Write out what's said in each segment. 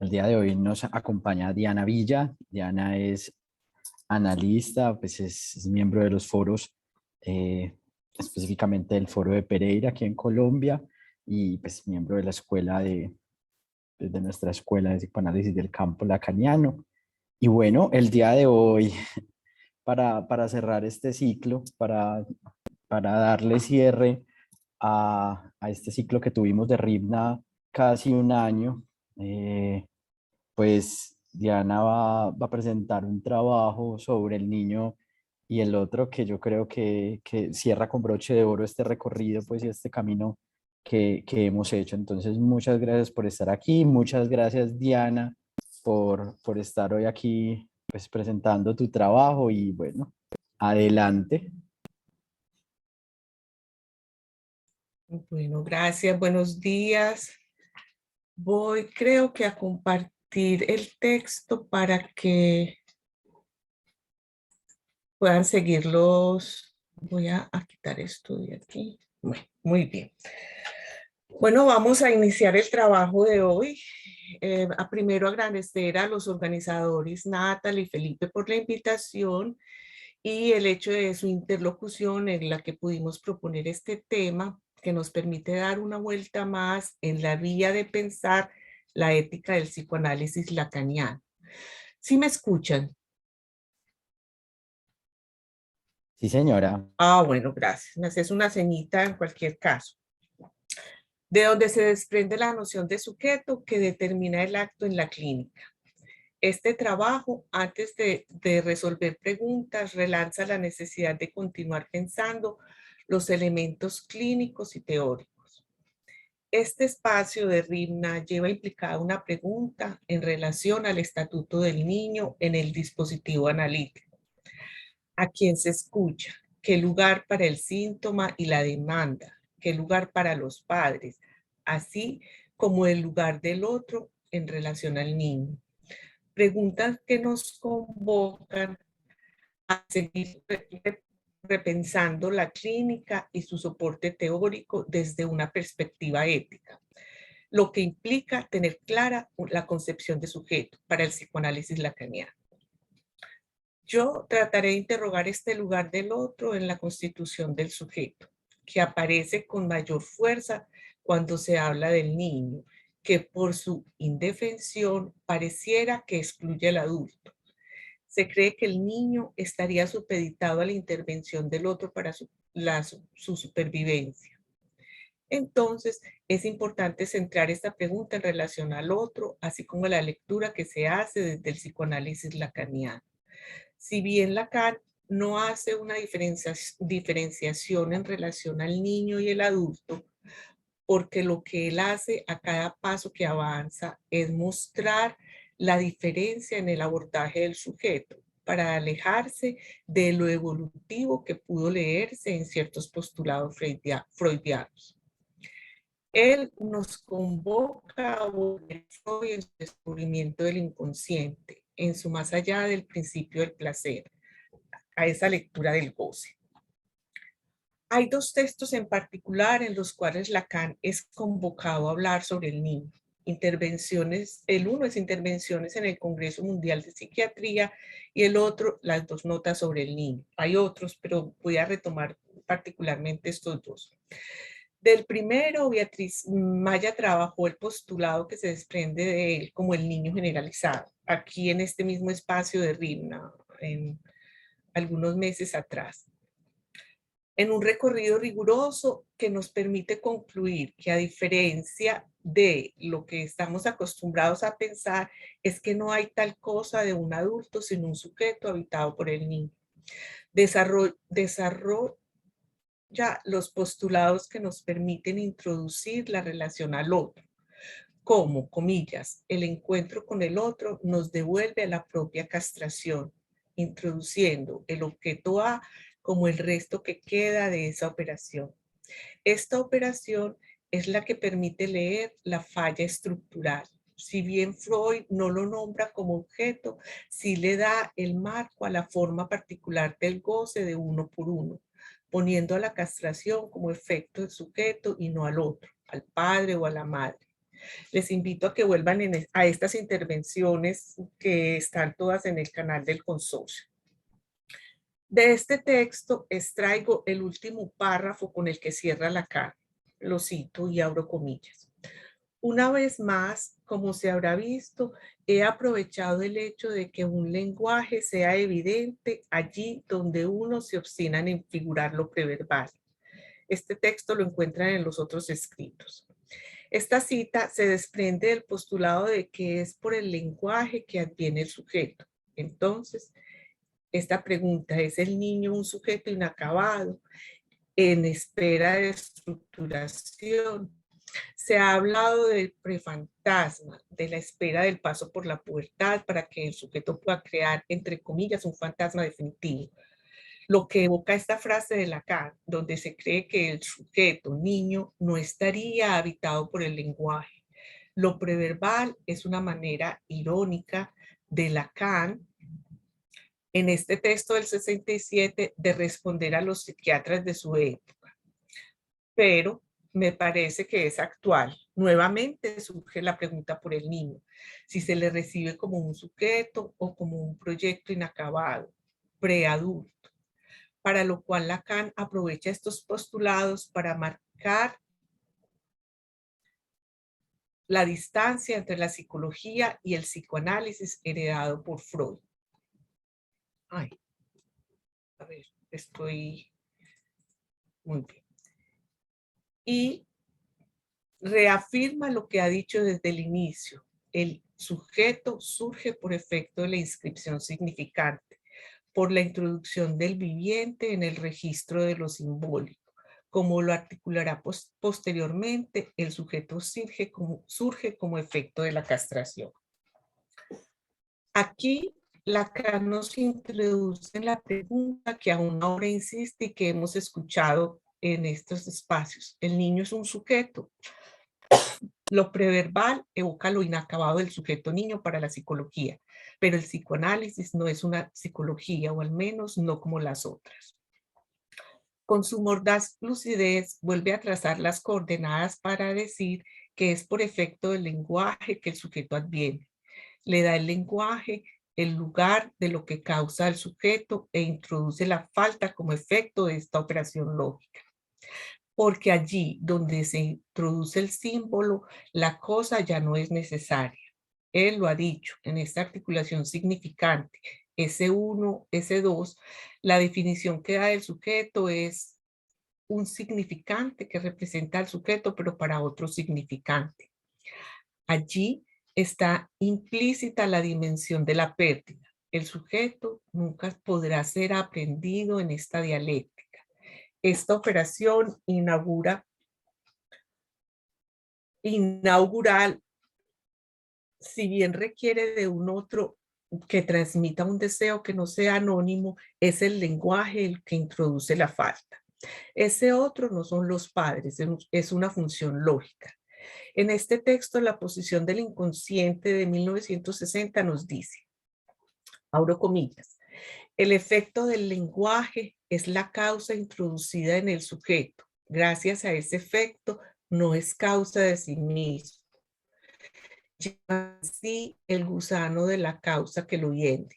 El día de hoy nos acompaña Diana Villa. Diana es analista, pues es miembro de los foros, específicamente del foro de Pereira aquí en Colombia y pues miembro de la escuela de nuestra escuela de psicoanálisis del campo lacaniano. Y bueno, el día de hoy, para cerrar este ciclo, para darle cierre a este ciclo que tuvimos de RIBNA casi un año, pues Diana va a presentar un trabajo sobre el niño y el otro que yo creo que cierra con broche de oro este recorrido pues y este camino que hemos hecho. Entonces, muchas gracias por estar aquí, muchas gracias Diana por estar hoy aquí pues presentando tu trabajo y bueno, adelante. Bueno, gracias, buenos días. Creo que a compartir el texto para que puedan seguirlos. Voy a quitar esto de aquí. Bueno, muy bien. Bueno, vamos a iniciar el trabajo de hoy. Primero agradecer a los organizadores Natalie y Felipe por la invitación y el hecho de su interlocución en la que pudimos proponer este tema que nos permite dar una vuelta más en la vía de pensar la ética del psicoanálisis lacaniano. ¿Sí me escuchan? Sí, señora. Ah, bueno, gracias. Me haces una ceñita en cualquier caso. De donde se desprende la noción de sujeto que determina el acto en la clínica. Este trabajo, antes de resolver preguntas, relanza la necesidad de continuar pensando los elementos clínicos y teóricos. Este espacio de RIMNA lleva implicada una pregunta en relación al estatuto del niño en el dispositivo analítico. ¿A quién se escucha? ¿Qué lugar para el síntoma y la demanda? ¿Qué lugar para los padres? Así como el lugar del otro en relación al niño. Preguntas que nos convocan a seguir repensando la clínica y su soporte teórico desde una perspectiva ética, lo que implica tener clara la concepción de sujeto para el psicoanálisis lacaniano. Yo trataré de interrogar este lugar del otro en la constitución del sujeto, que aparece con mayor fuerza cuando se habla del niño, que por su indefensión pareciera que excluye al adulto. Se cree que el niño estaría supeditado a la intervención del otro para su supervivencia. Entonces, es importante centrar esta pregunta en relación al otro, así como la lectura que se hace desde el psicoanálisis lacaniano. Si bien Lacan no hace una diferenciación en relación al niño y el adulto, porque lo que él hace a cada paso que avanza es mostrar la diferencia en el abordaje del sujeto para alejarse de lo evolutivo que pudo leerse en ciertos postulados freudianos. Él nos convoca a volver en su descubrimiento del inconsciente, en su más allá del principio del placer, a esa lectura del goce. Hay dos textos en particular en los cuales Lacan es convocado a hablar sobre el niño. Intervenciones, el uno es Intervenciones en el Congreso Mundial de Psiquiatría y el otro, Las dos notas sobre el niño. Hay otros, pero voy a retomar particularmente estos dos. Del primero, Beatriz Maya trabajó el postulado que se desprende de él como el niño generalizado, aquí en este mismo espacio de RIMNA, en algunos meses atrás, en un recorrido riguroso que nos permite concluir que a diferencia de lo que estamos acostumbrados a pensar, es que no hay tal cosa de un adulto sino un sujeto habitado por el niño. Desarrolla los postulados que nos permiten introducir la relación al otro, como, comillas, el encuentro con el otro nos devuelve a la propia castración, introduciendo el objeto A como el resto que queda de esa operación. Esta operación es la que permite leer la falla estructural. Si bien Freud no lo nombra como objeto, sí le da el marco a la forma particular del goce de uno por uno, poniendo a la castración como efecto del sujeto y no al otro, al padre o a la madre. Les invito a que vuelvan a estas intervenciones que están todas en el canal del consorcio. De este texto extraigo el último párrafo con el que cierra Lacan. Lo cito y abro comillas. Una vez más, como se habrá visto, he aprovechado el hecho de que un lenguaje sea evidente allí donde uno se obstina en figurar lo preverbal. Este texto lo encuentran en los otros escritos. Esta cita se desprende del postulado de que es por el lenguaje que adviene el sujeto. Entonces, esta pregunta, ¿es el niño un sujeto inacabado en espera de estructuración? Se ha hablado del prefantasma, de la espera del paso por la pubertad para que el sujeto pueda crear, entre comillas, un fantasma definitivo. Lo que evoca esta frase de Lacan, donde se cree que el sujeto, niño, no estaría habitado por el lenguaje. Lo preverbal es una manera irónica de Lacan en este texto del 67 de responder a los psiquiatras de su época. Pero me parece que es actual. Nuevamente surge la pregunta por el niño, si se le recibe como un sujeto o como un proyecto inacabado, preadulto, para lo cual Lacan aprovecha estos postulados para marcar la distancia entre la psicología y el psicoanálisis heredado por Freud. Ay, a ver, estoy muy bien. Y reafirma lo que ha dicho desde el inicio. El sujeto surge por efecto de la inscripción significante, por la introducción del viviente en el registro de lo simbólico. Como lo articulará posteriormente, el sujeto surge como efecto de la castración. Aquí Lacan nos introduce en la pregunta que aún ahora insiste y que hemos escuchado en estos espacios. ¿El niño es un sujeto? Lo preverbal evoca lo inacabado del sujeto niño para la psicología, pero el psicoanálisis no es una psicología, o al menos no como las otras. Con su mordaz lucidez vuelve a trazar las coordenadas para decir que es por efecto del lenguaje que el sujeto adviene. Le da el lenguaje el lugar de lo que causa el sujeto e introduce la falta como efecto de esta operación lógica. Porque allí donde se introduce el símbolo, la cosa ya no es necesaria. Él lo ha dicho en esta articulación significante, S1, S2, la definición que da del sujeto es un significante que representa al sujeto, pero para otro significante. Allí está implícita la dimensión de la pérdida. El sujeto nunca podrá ser aprendido en esta dialéctica. Esta operación inaugural, si bien requiere de un otro que transmita un deseo que no sea anónimo, es el lenguaje el que introduce la falta. Ese otro no son los padres, es una función lógica. En este texto, la posición del inconsciente de 1960 nos dice, abro comillas, el efecto del lenguaje es la causa introducida en el sujeto. Gracias a ese efecto, no es causa de sí mismo. Llama así el gusano de la causa que lo hiende,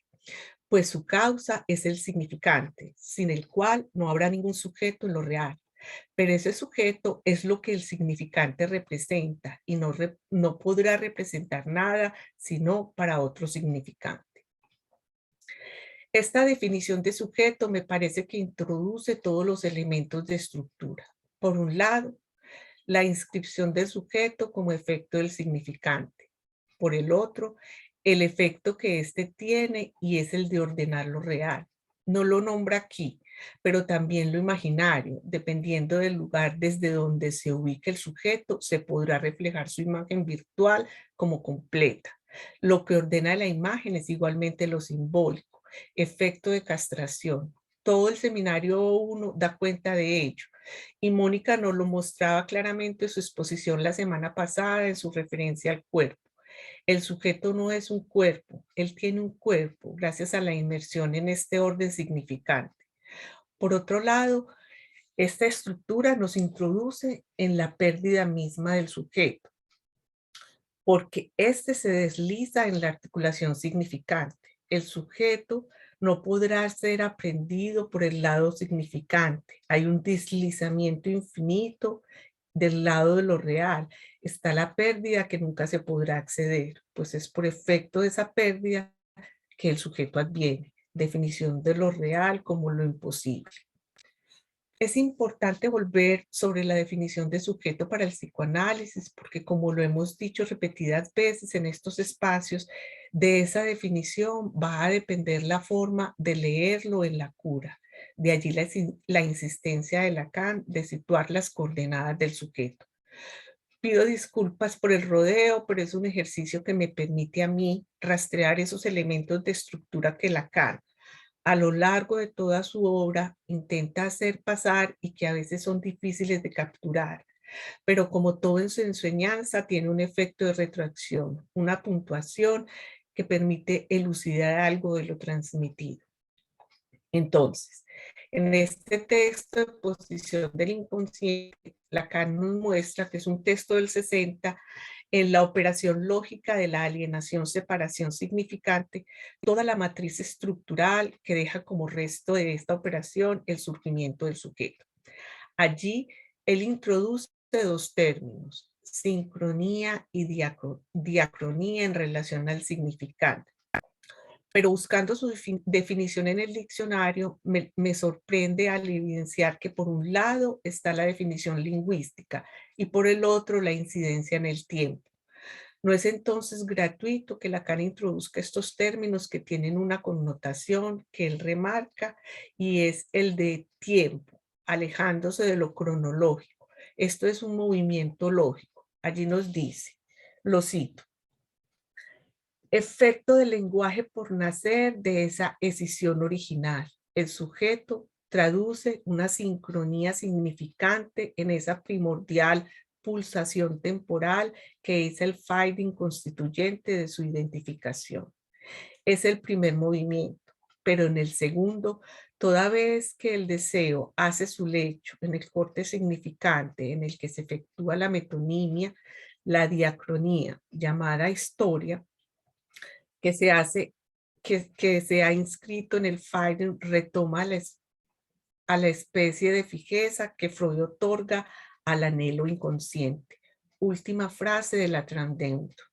pues su causa es el significante, sin el cual no habrá ningún sujeto en lo real. Pero ese sujeto es lo que el significante representa y no podrá representar nada sino para otro significante. Esta definición de sujeto me parece que introduce todos los elementos de estructura. Por un lado, la inscripción del sujeto como efecto del significante. Por el otro, el efecto que éste tiene y es el de ordenar lo real. No lo nombra aquí, pero también lo imaginario, dependiendo del lugar desde donde se ubique el sujeto, se podrá reflejar su imagen virtual como completa. Lo que ordena la imagen es igualmente lo simbólico, efecto de castración. Todo el seminario 1 da cuenta de ello. Y Mónica nos lo mostraba claramente en su exposición la semana pasada en su referencia al cuerpo. El sujeto no es un cuerpo, él tiene un cuerpo gracias a la inmersión en este orden significante. Por otro lado, esta estructura nos introduce en la pérdida misma del sujeto. porque este se desliza en la articulación significante. El sujeto no podrá ser aprendido por el lado significante. Hay un deslizamiento infinito del lado de lo real. Está la pérdida que nunca se podrá acceder, pues es por efecto de esa pérdida que el sujeto adviene. Definición de lo real como lo imposible. Es importante volver sobre la definición de sujeto para el psicoanálisis, porque como lo hemos dicho repetidas veces en estos espacios, de esa definición va a depender la forma de leerlo en la cura. De allí la insistencia de Lacan de situar las coordenadas del sujeto. Pido disculpas por el rodeo, pero es un ejercicio que me permite a mí rastrear esos elementos de estructura que Lacan a lo largo de toda su obra intenta hacer pasar y que a veces son difíciles de capturar. Pero como todo en su enseñanza, tiene un efecto de retroacción, una puntuación que permite elucidar algo de lo transmitido. Entonces, en este texto de posición del inconsciente, Lacan nos muestra que es un texto del 60, en la operación lógica de la alienación-separación significante, toda la matriz estructural que deja como resto de esta operación el surgimiento del sujeto. Allí, él introduce dos términos, sincronía y diacronía en relación al significante. Pero buscando su definición en el diccionario, me sorprende al evidenciar que por un lado está la definición lingüística y por el otro la incidencia en el tiempo. No es entonces gratuito que Lacan introduzca estos términos que tienen una connotación que él remarca y es el de tiempo, alejándose de lo cronológico. Esto es un movimiento lógico. Allí nos dice, lo cito, efecto del lenguaje por nacer de esa escisión original. El sujeto traduce una sincronía significante en esa primordial pulsación temporal que es el finding constituyente de su identificación. Es el primer movimiento, pero en el segundo, toda vez que el deseo hace su lecho en el corte significante en el que se efectúa la metonimia, la diacronía, llamada historia, que se hace, que se ha inscrito en el finding, retoma a la especie de fijeza que Freud otorga al anhelo inconsciente. Última frase de la Transdentro.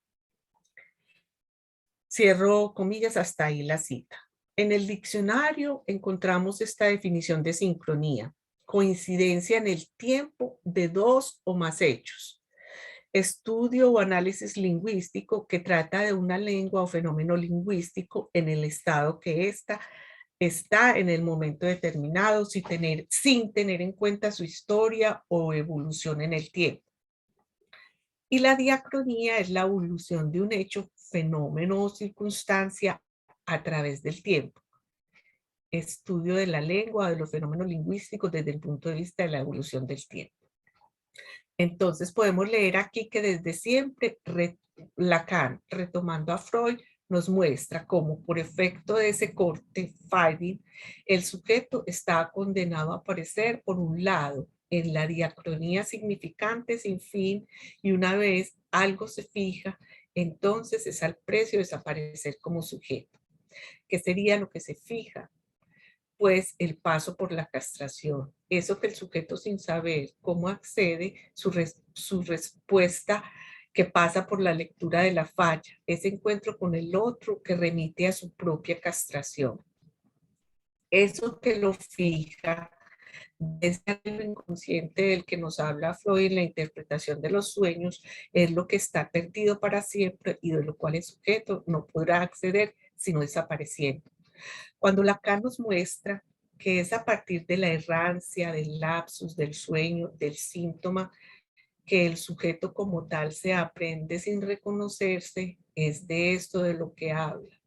Cierro comillas, hasta ahí la cita. En el diccionario encontramos esta definición de sincronía, coincidencia en el tiempo de dos o más hechos. Estudio o análisis lingüístico que trata de una lengua o fenómeno lingüístico en el estado que ésta está en el momento determinado sin tener en cuenta su historia o evolución en el tiempo. Y la diacronía es la evolución de un hecho, fenómeno o circunstancia a través del tiempo. Estudio de la lengua, de los fenómenos lingüísticos desde el punto de vista de la evolución del tiempo. Entonces podemos leer aquí que desde siempre Lacan, retomando a Freud, nos muestra cómo por efecto de ese corte finding, el sujeto está condenado a aparecer por un lado en la diacronía significante sin fin y una vez algo se fija, entonces es al precio de desaparecer como sujeto. ¿Qué sería lo que se fija? Pues el paso por la castración. Eso que el sujeto sin saber cómo accede, su respuesta que pasa por la lectura de la falla, ese encuentro con el otro que remite a su propia castración. Eso que lo fija desde el inconsciente del que nos habla Freud en la interpretación de los sueños, es lo que está perdido para siempre y de lo cual el sujeto no podrá acceder sino desapareciendo. Cuando Lacan nos muestra que es a partir de la errancia, del lapsus, del sueño, del síntoma, que el sujeto como tal se aprende sin reconocerse, es de esto de lo que habla.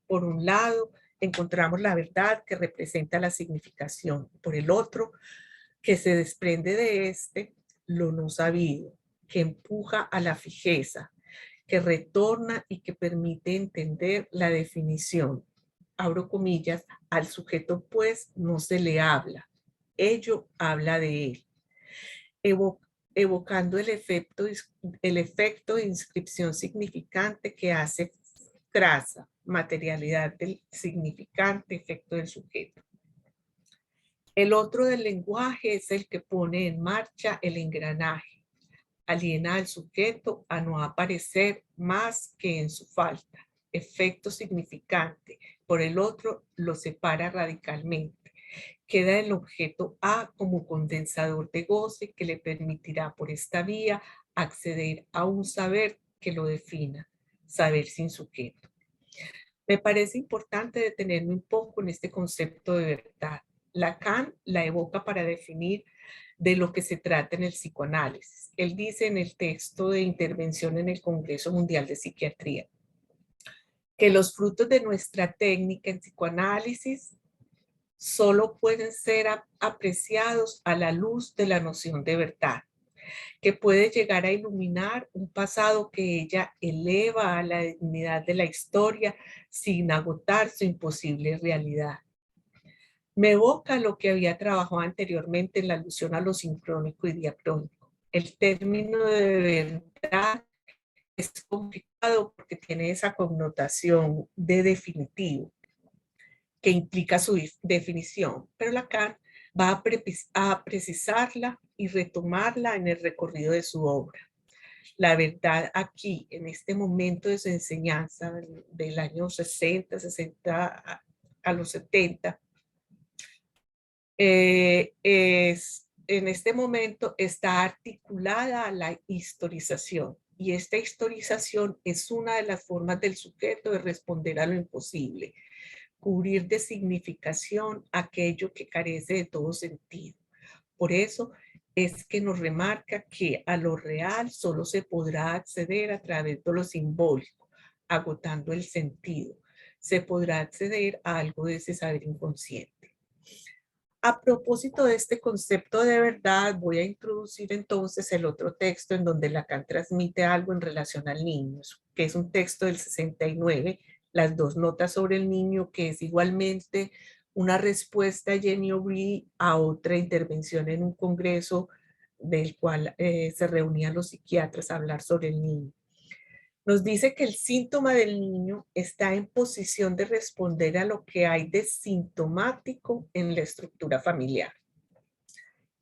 Por un lado, encontramos la verdad que representa la significación. Por el otro, que se desprende de lo no sabido, que empuja a la fijeza, que retorna y que permite entender la definición. Abro comillas, al sujeto pues no se le habla, ello habla de él. evocando el efecto de inscripción significante que hace traza, materialidad del significante, efecto del sujeto. El otro del lenguaje es el que pone en marcha el engranaje, aliena al sujeto a no aparecer más que en su falta, efecto significante. Por el otro, lo separa radicalmente. Queda el objeto A como condensador de goce que le permitirá por esta vía acceder a un saber que lo defina, saber sin sujeto. Me parece importante detenerme un poco en este concepto de verdad. Lacan la evoca para definir de lo que se trata en el psicoanálisis. Él dice en el texto de intervención en el Congreso Mundial de Psiquiatría que los frutos de nuestra técnica en psicoanálisis solo pueden ser apreciados a la luz de la noción de verdad, que puede llegar a iluminar un pasado que ella eleva a la dignidad de la historia sin agotar su imposible realidad. Me evoca lo que había trabajado anteriormente en la alusión a lo sincrónico y diacrónico. El término de verdad es complicado porque tiene esa connotación de definitivo que implica su definición, pero Lacan va a precisarla y retomarla en el recorrido de su obra. La verdad aquí, en este momento de su enseñanza del año 60, 60 a los 70, en este momento está articulada a la historización. Y esta historización es una de las formas del sujeto de responder a lo imposible, cubrir de significación aquello que carece de todo sentido. Por eso es que nos remarca que a lo real solo se podrá acceder a través de lo simbólico, agotando el sentido. Se podrá acceder a algo de ese saber inconsciente. A propósito de este concepto de verdad, voy a introducir entonces el otro texto en donde Lacan transmite algo en relación al niño, que es un texto del 69, las dos notas sobre el niño, que es igualmente una respuesta a Jenny O'Brien a otra intervención en un congreso del cual se reunían los psiquiatras a hablar sobre el niño. Nos dice que el síntoma del niño está en posición de responder a lo que hay de sintomático en la estructura familiar.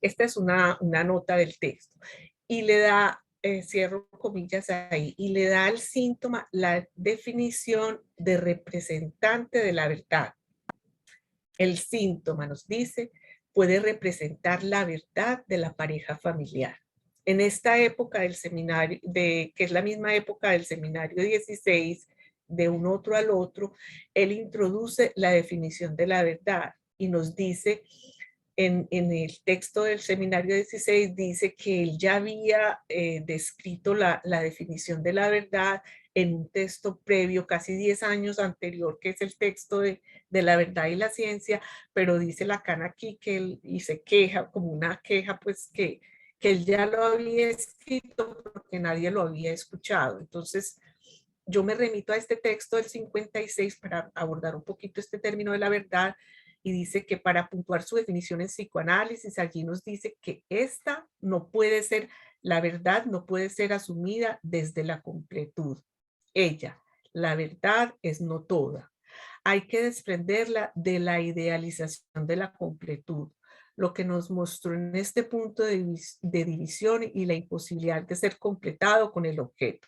Esta es una nota del texto. Y le da, cierro comillas ahí, y le da al síntoma la definición de representante de la verdad. El síntoma, nos dice, puede representar la verdad de la pareja familiar. En esta época del seminario, que es la misma época del seminario 16, de un otro al otro, él introduce la definición de la verdad y nos dice, en el texto del seminario 16, dice que él ya había descrito la definición de la verdad en un texto previo, casi 10 años anterior, que es el texto de la verdad y la ciencia, pero dice Lacan aquí que él, y se queja, como una queja, pues que él ya lo había escrito porque nadie lo había escuchado. Entonces, yo me remito a este texto del 56 para abordar un poquito este término de la verdad, y dice que para puntuar su definición en psicoanálisis, allí nos dice que esta no puede ser, la verdad no puede ser asumida desde la completud. Ella, la verdad es no toda. Hay que desprenderla de la idealización de la completud, lo que nos mostró en este punto de división y la imposibilidad de ser completado con el objeto.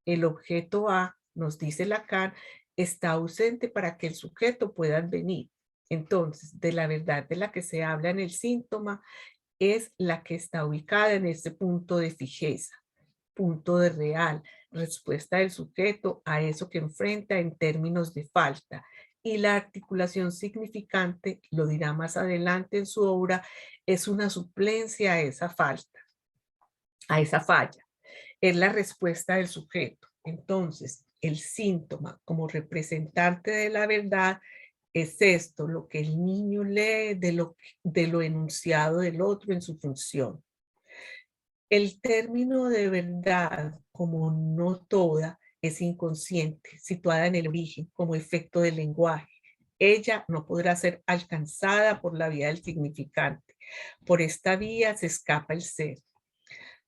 El objeto A, nos dice Lacan, está ausente para que el sujeto pueda venir. Entonces, de la verdad de la que se habla en el síntoma es la que está ubicada en ese punto de fijeza, punto de real, respuesta del sujeto a eso que enfrenta en términos de falta. Y la articulación significante, lo dirá más adelante en su obra, es una suplencia a esa falta, a esa falla. Es la respuesta del sujeto. Entonces, el síntoma como representante de la verdad es esto, lo que el niño lee de lo enunciado del otro en su función. El término de verdad, como no toda, es inconsciente, situada en el origen, como efecto del lenguaje. Ella no podrá ser alcanzada por la vía del significante. Por esta vía se escapa el ser.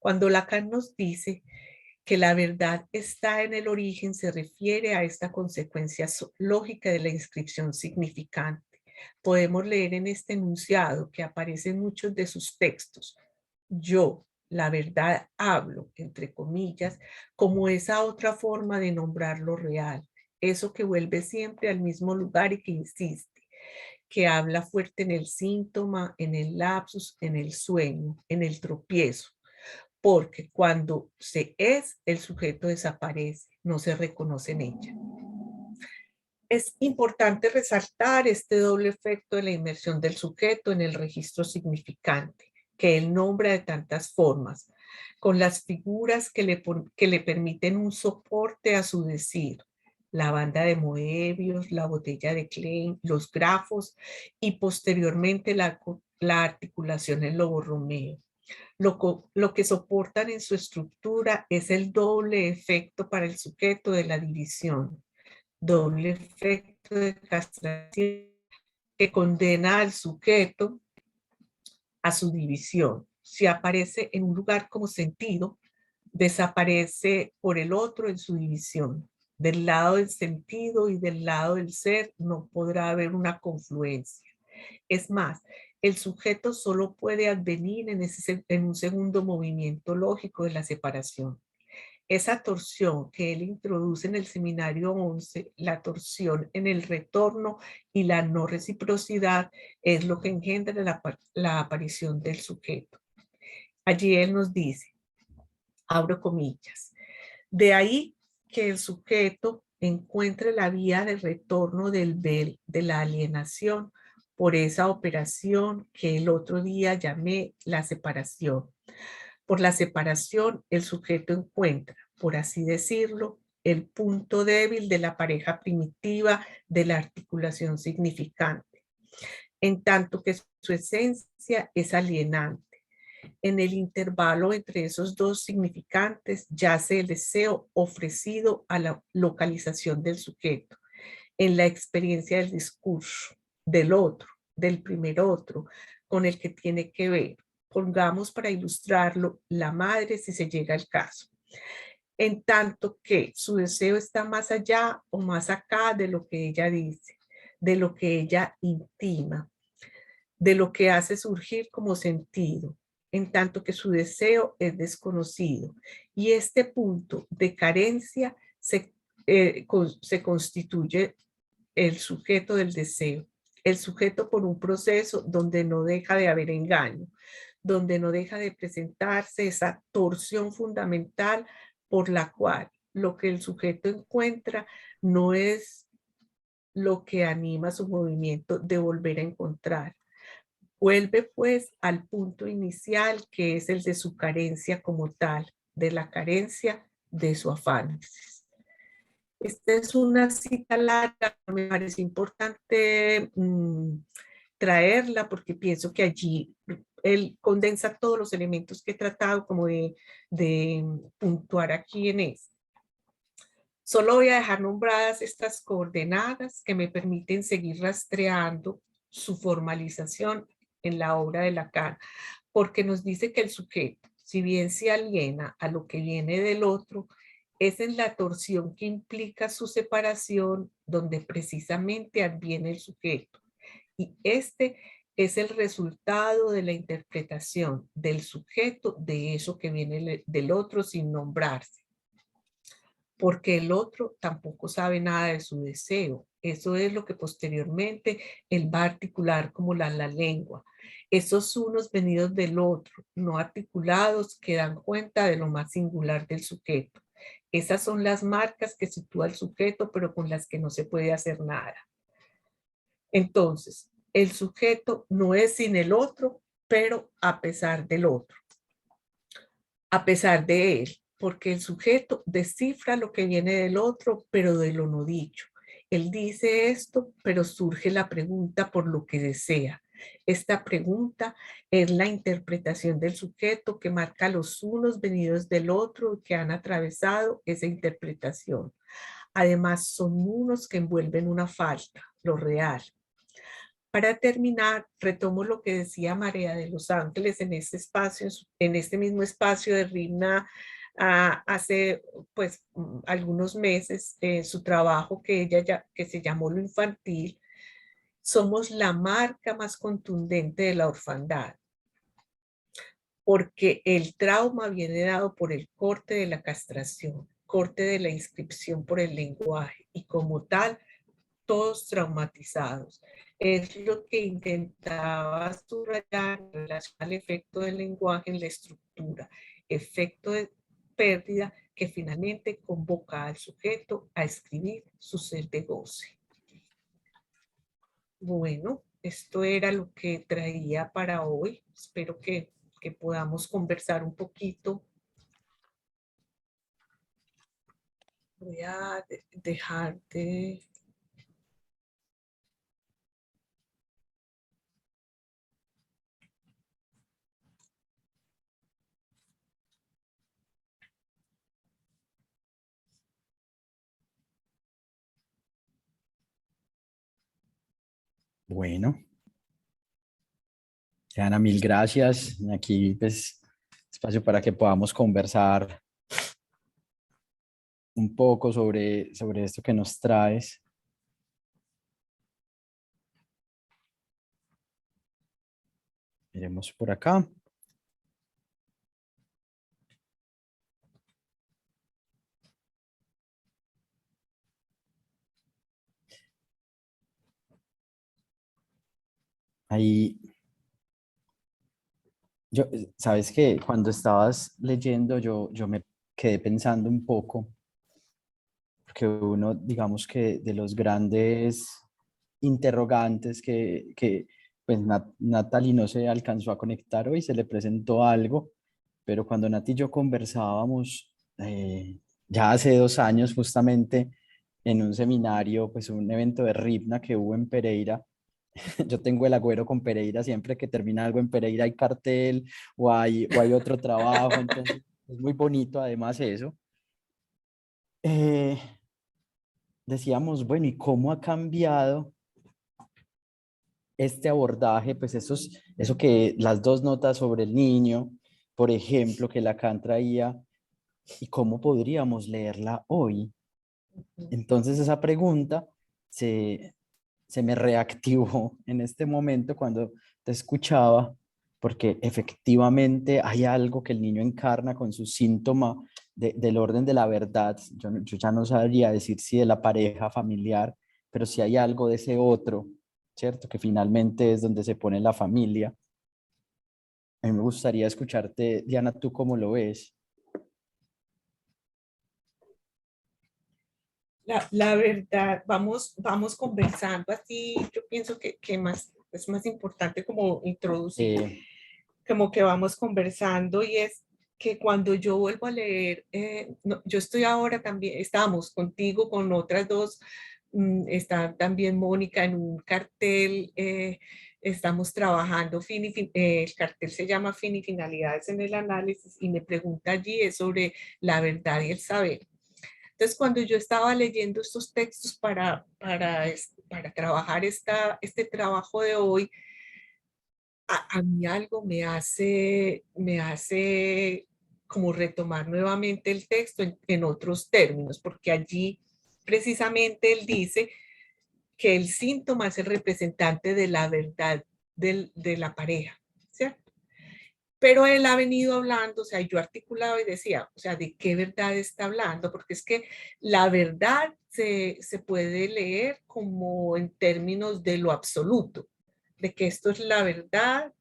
Cuando Lacan nos dice que la verdad está en el origen, se refiere a esta consecuencia lógica de la inscripción significante. Podemos leer en este enunciado que aparece en muchos de sus textos: yo, la verdad, hablo, entre comillas, como esa otra forma de nombrar lo real, eso que vuelve siempre al mismo lugar y que insiste, que habla fuerte en el síntoma, en el lapsus, en el sueño, en el tropiezo, porque cuando se es, el sujeto desaparece, no se reconoce en ella. Es importante resaltar este doble efecto de la inmersión del sujeto en el registro significante, que él nombra de tantas formas, con las figuras que le permiten un soporte a su decir: la banda de Moebius, la botella de Klein, los grafos y posteriormente la articulación en lobo Romeo. Lo que soportan en su estructura es el doble efecto para el sujeto de la división, doble efecto de castración que condena al sujeto a su división. Si aparece en un lugar como sentido, desaparece por el otro en su división. Del lado del sentido y del lado del ser no podrá haber una confluencia. Es más, el sujeto solo puede advenir en un segundo movimiento lógico de la separación. Esa torsión que él introduce en el seminario 11, la torsión en el retorno y la no reciprocidad, es lo que engendra la aparición del sujeto. Allí él nos dice, abro comillas, de ahí que el sujeto encuentre la vía de retorno de la alienación por esa operación que el otro día llamé la separación. Por la separación, el sujeto encuentra, por así decirlo, el punto débil de la pareja primitiva de la articulación significante, en tanto que su esencia es alienante. En el intervalo entre esos dos significantes yace el deseo ofrecido a la localización del sujeto, en la experiencia del discurso, del otro, del primer otro, con el que tiene que ver. Pongamos para ilustrarlo la madre si se llega al caso. En tanto que su deseo está más allá o más acá de lo que ella dice, de lo que ella intima, de lo que hace surgir como sentido, en tanto que su deseo es desconocido. Y este punto de carencia se constituye el sujeto del deseo, el sujeto por un proceso donde no deja de haber engaño, donde no deja de presentarse esa torsión fundamental por la cual lo que el sujeto encuentra no es lo que anima su movimiento de volver a encontrar. Vuelve pues al punto inicial, que es el de su carencia como tal, de la carencia de su afán. Esta es una cita larga, me parece importante traerla porque pienso que allí él condensa todos los elementos que he tratado como de puntuar aquí en esto. Solo voy a dejar nombradas estas coordenadas que me permiten seguir rastreando su formalización en la obra de Lacan, porque nos dice que el sujeto, si bien se aliena a lo que viene del otro, es en la torsión que implica su separación donde precisamente adviene el sujeto. Y este es el resultado de la interpretación del sujeto de eso que viene del otro sin nombrarse, porque el otro tampoco sabe nada de su deseo. Eso es lo que posteriormente él va a articular como la lengua. Esos unos venidos del otro, no articulados, que dan cuenta de lo más singular del sujeto. Esas son las marcas que sitúa el sujeto, pero con las que no se puede hacer nada. Entonces, el sujeto no es sin el otro, pero a pesar del otro, a pesar de él, porque el sujeto descifra lo que viene del otro, pero de lo no dicho. Él dice esto, pero surge la pregunta por lo que desea. Esta pregunta es la interpretación del sujeto que marca los unos venidos del otro que han atravesado esa interpretación. Además, son unos que envuelven una falta, lo real. Para terminar, retomo lo que decía María de los Ángeles en este espacio, en este mismo espacio de RIMNA, hace pues algunos meses, su trabajo que se llamó Lo Infantil. Somos la marca más contundente de la orfandad, porque el trauma viene dado por el corte de la castración, corte de la inscripción por el lenguaje, y como tal, todos traumatizados. Es lo que intentaba subrayar en relación al efecto del lenguaje en la estructura, efecto de pérdida que finalmente convoca al sujeto a escribir su ser de goce. Bueno, esto era lo que traía para hoy. Espero que podamos conversar un poquito. Voy a dejar de... Bueno, Ana, mil gracias. Aquí, pues, espacio para que podamos conversar un poco sobre esto que nos traes. Miremos por acá. Ahí, sabes que cuando estabas leyendo, yo me quedé pensando un poco, porque uno, digamos que de los grandes interrogantes que pues Natalie no se alcanzó a conectar hoy, se le presentó algo, pero cuando Nati y yo conversábamos ya hace 2 años justamente en un seminario, pues un evento de RIPNA que hubo en Pereira. Yo tengo el agüero con Pereira, siempre que termina algo en Pereira hay cartel o hay otro trabajo, entonces es muy bonito además eso. Eh, Decíamos, bueno, ¿y cómo ha cambiado este abordaje? Pues eso que las 2 notas sobre el niño, por ejemplo, que Lacan traía, ¿y cómo podríamos leerla hoy? Entonces esa pregunta se, se me reactivó en este momento cuando te escuchaba, porque efectivamente hay algo que el niño encarna con su síntoma del orden de la verdad. Yo ya no sabría decir si de la pareja familiar, pero si hay algo de ese otro, ¿cierto? Que finalmente es donde se pone la familia. A mí me gustaría escucharte, Diana, ¿tú cómo lo ves? La verdad, vamos conversando así. Yo pienso que más, es más importante como introducir, Eh, como que vamos conversando, y es que cuando yo vuelvo a leer, yo estoy ahora también, estamos contigo, con otras dos, está también Mónica en un cartel, estamos trabajando, el cartel se llama Fin y Finalidades en el Análisis, y me pregunta allí es sobre la verdad y el saber. Entonces, cuando yo estaba leyendo estos textos para trabajar este trabajo de hoy, a mí algo me hace como retomar nuevamente el texto en otros términos, porque allí precisamente él dice que el síntoma es el representante de la verdad de la pareja, ¿cierto? Pero él ha venido hablando, o sea, yo articulaba y decía, o sea, ¿de qué verdad está hablando? Porque es que la verdad se puede leer como en términos de lo absoluto, de que esto es la verdad,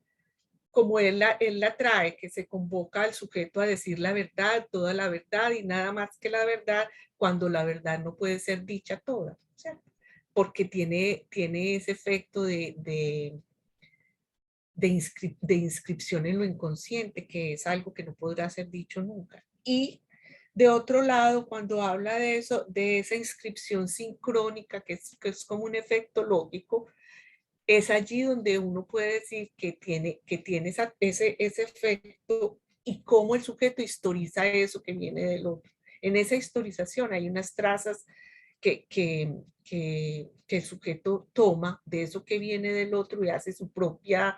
como él la trae, que se convoca al sujeto a decir la verdad, toda la verdad y nada más que la verdad, cuando la verdad no puede ser dicha toda, ¿cierto? Porque tiene ese efecto de inscripción en lo inconsciente, que es algo que no podrá ser dicho nunca. Y de otro lado, cuando habla de eso, de esa inscripción sincrónica, que es como un efecto lógico, es allí donde uno puede decir que tiene ese efecto, y cómo el sujeto historiza eso que viene del otro. En esa historización hay unas trazas que el sujeto toma de eso que viene del otro y hace su propio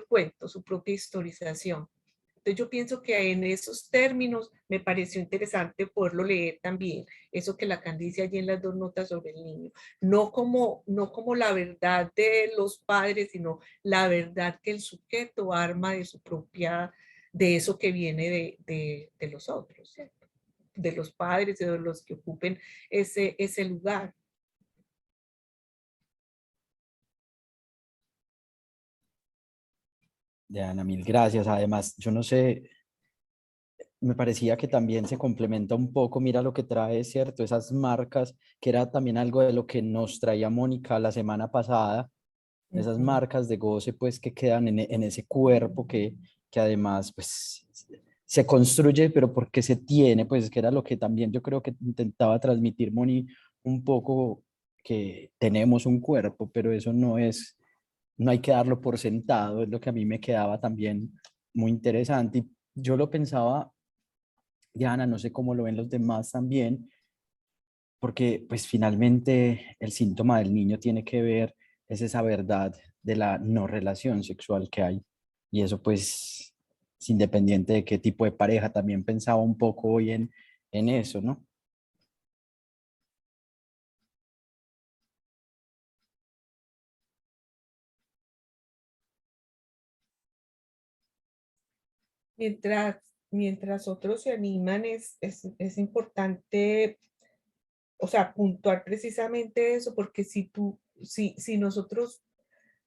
cuento, su propia historización. Entonces yo pienso que en esos términos me pareció interesante poderlo leer también, eso que Lacan dice allí en las 2 notas sobre el niño, no como la verdad de los padres, sino la verdad que el sujeto arma de su propia, de eso que viene de los otros, ¿cierto? De los padres y de los que ocupen ese lugar. Diana, mil gracias. Además, yo no sé, me parecía que también se complementa un poco, mira lo que trae, ¿cierto? Esas marcas, que era también algo de lo que nos traía Mónica la semana pasada, esas marcas de goce, pues, que quedan en ese cuerpo que además, pues, se construye, pero porque se tiene, pues, que era lo que también yo creo que intentaba transmitir Moni un poco, que tenemos un cuerpo, pero eso no es, no hay que darlo por sentado, es lo que a mí me quedaba también muy interesante. Y yo lo pensaba, Diana, no sé cómo lo ven los demás también, porque pues finalmente el síntoma del niño tiene que ver, es esa verdad de la no relación sexual que hay. Y eso pues es independiente de qué tipo de pareja, también pensaba un poco hoy en eso, ¿no? Mientras otros se animan, es importante, o sea, puntuar precisamente eso, porque si nosotros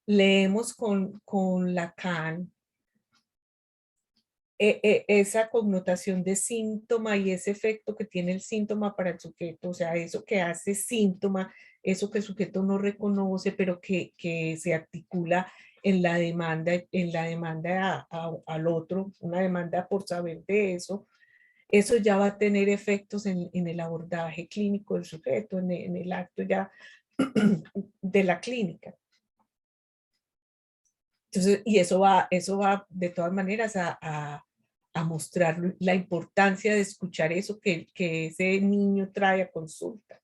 leemos con Lacan, esa connotación de síntoma y ese efecto que tiene el síntoma para el sujeto, o sea, eso que hace síntoma, eso que el sujeto no reconoce, pero que se articula en la demanda al otro, una demanda por saber de eso ya va a tener efectos en el abordaje clínico del sujeto, en el acto ya de la clínica. Entonces, y eso va de todas maneras a mostrar la importancia de escuchar eso que ese niño trae a consulta,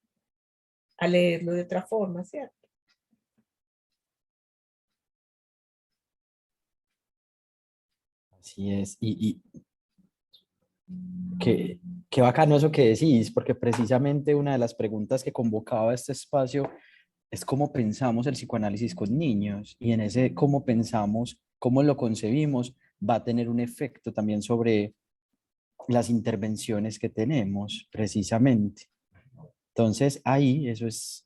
a leerlo de otra forma, ¿cierto? Así es. Y qué bacano eso que decís, porque precisamente una de las preguntas que convocaba este espacio es cómo pensamos el psicoanálisis con niños, y en ese cómo pensamos, cómo lo concebimos, va a tener un efecto también sobre las intervenciones que tenemos, precisamente. Entonces, ahí eso es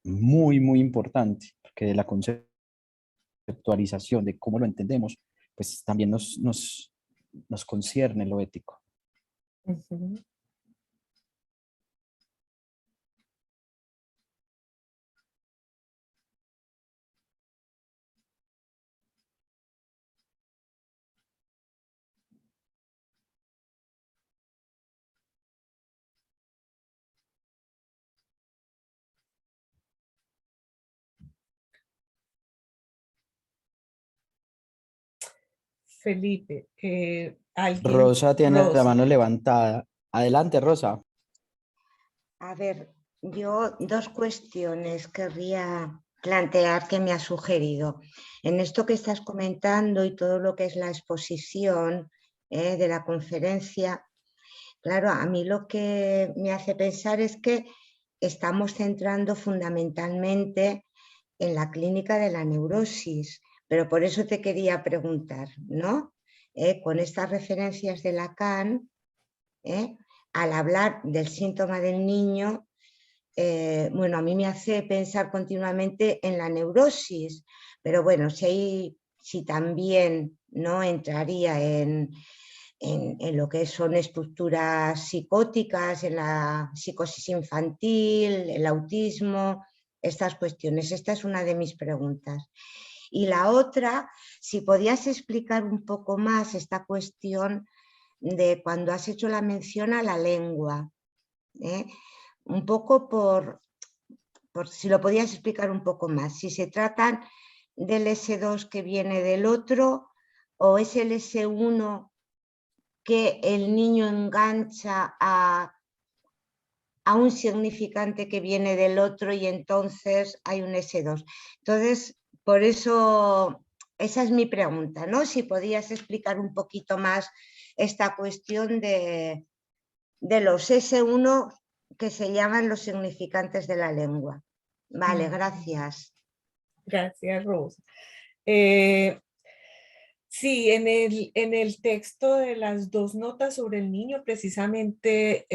muy, muy importante, porque de la conceptualización, de cómo lo entendemos, pues también nos concierne lo ético. Ujú. Felipe, Rosa tiene la Rosa. mano levantada. Adelante, Rosa. A ver, yo dos cuestiones querría plantear que me ha sugerido. En esto que estás comentando y todo lo que es la exposición de la conferencia, claro, a mí lo que me hace pensar es que estamos centrando fundamentalmente en la clínica de la neurosis, pero por eso te quería preguntar, ¿no? Con estas referencias de Lacan, al hablar del síntoma del niño, bueno, a mí me hace pensar continuamente en la neurosis, pero bueno, si también no entraría en lo que son estructuras psicóticas, en la psicosis infantil, el autismo, estas cuestiones. Esta es una de mis preguntas. Y la otra, si podías explicar un poco más esta cuestión de cuando has hecho la mención a la lengua, un poco por si lo podías explicar un poco más, si se tratan del S2 que viene del otro o es el S1 que el niño engancha a un significante que viene del otro y entonces hay un S2. Entonces, por eso, esa es mi pregunta, ¿no? Si podías explicar un poquito más esta cuestión de los S1 que se llaman los significantes de la lengua. Vale, gracias. Gracias, Rosa. Sí, en el texto de las 2 notas sobre el niño, precisamente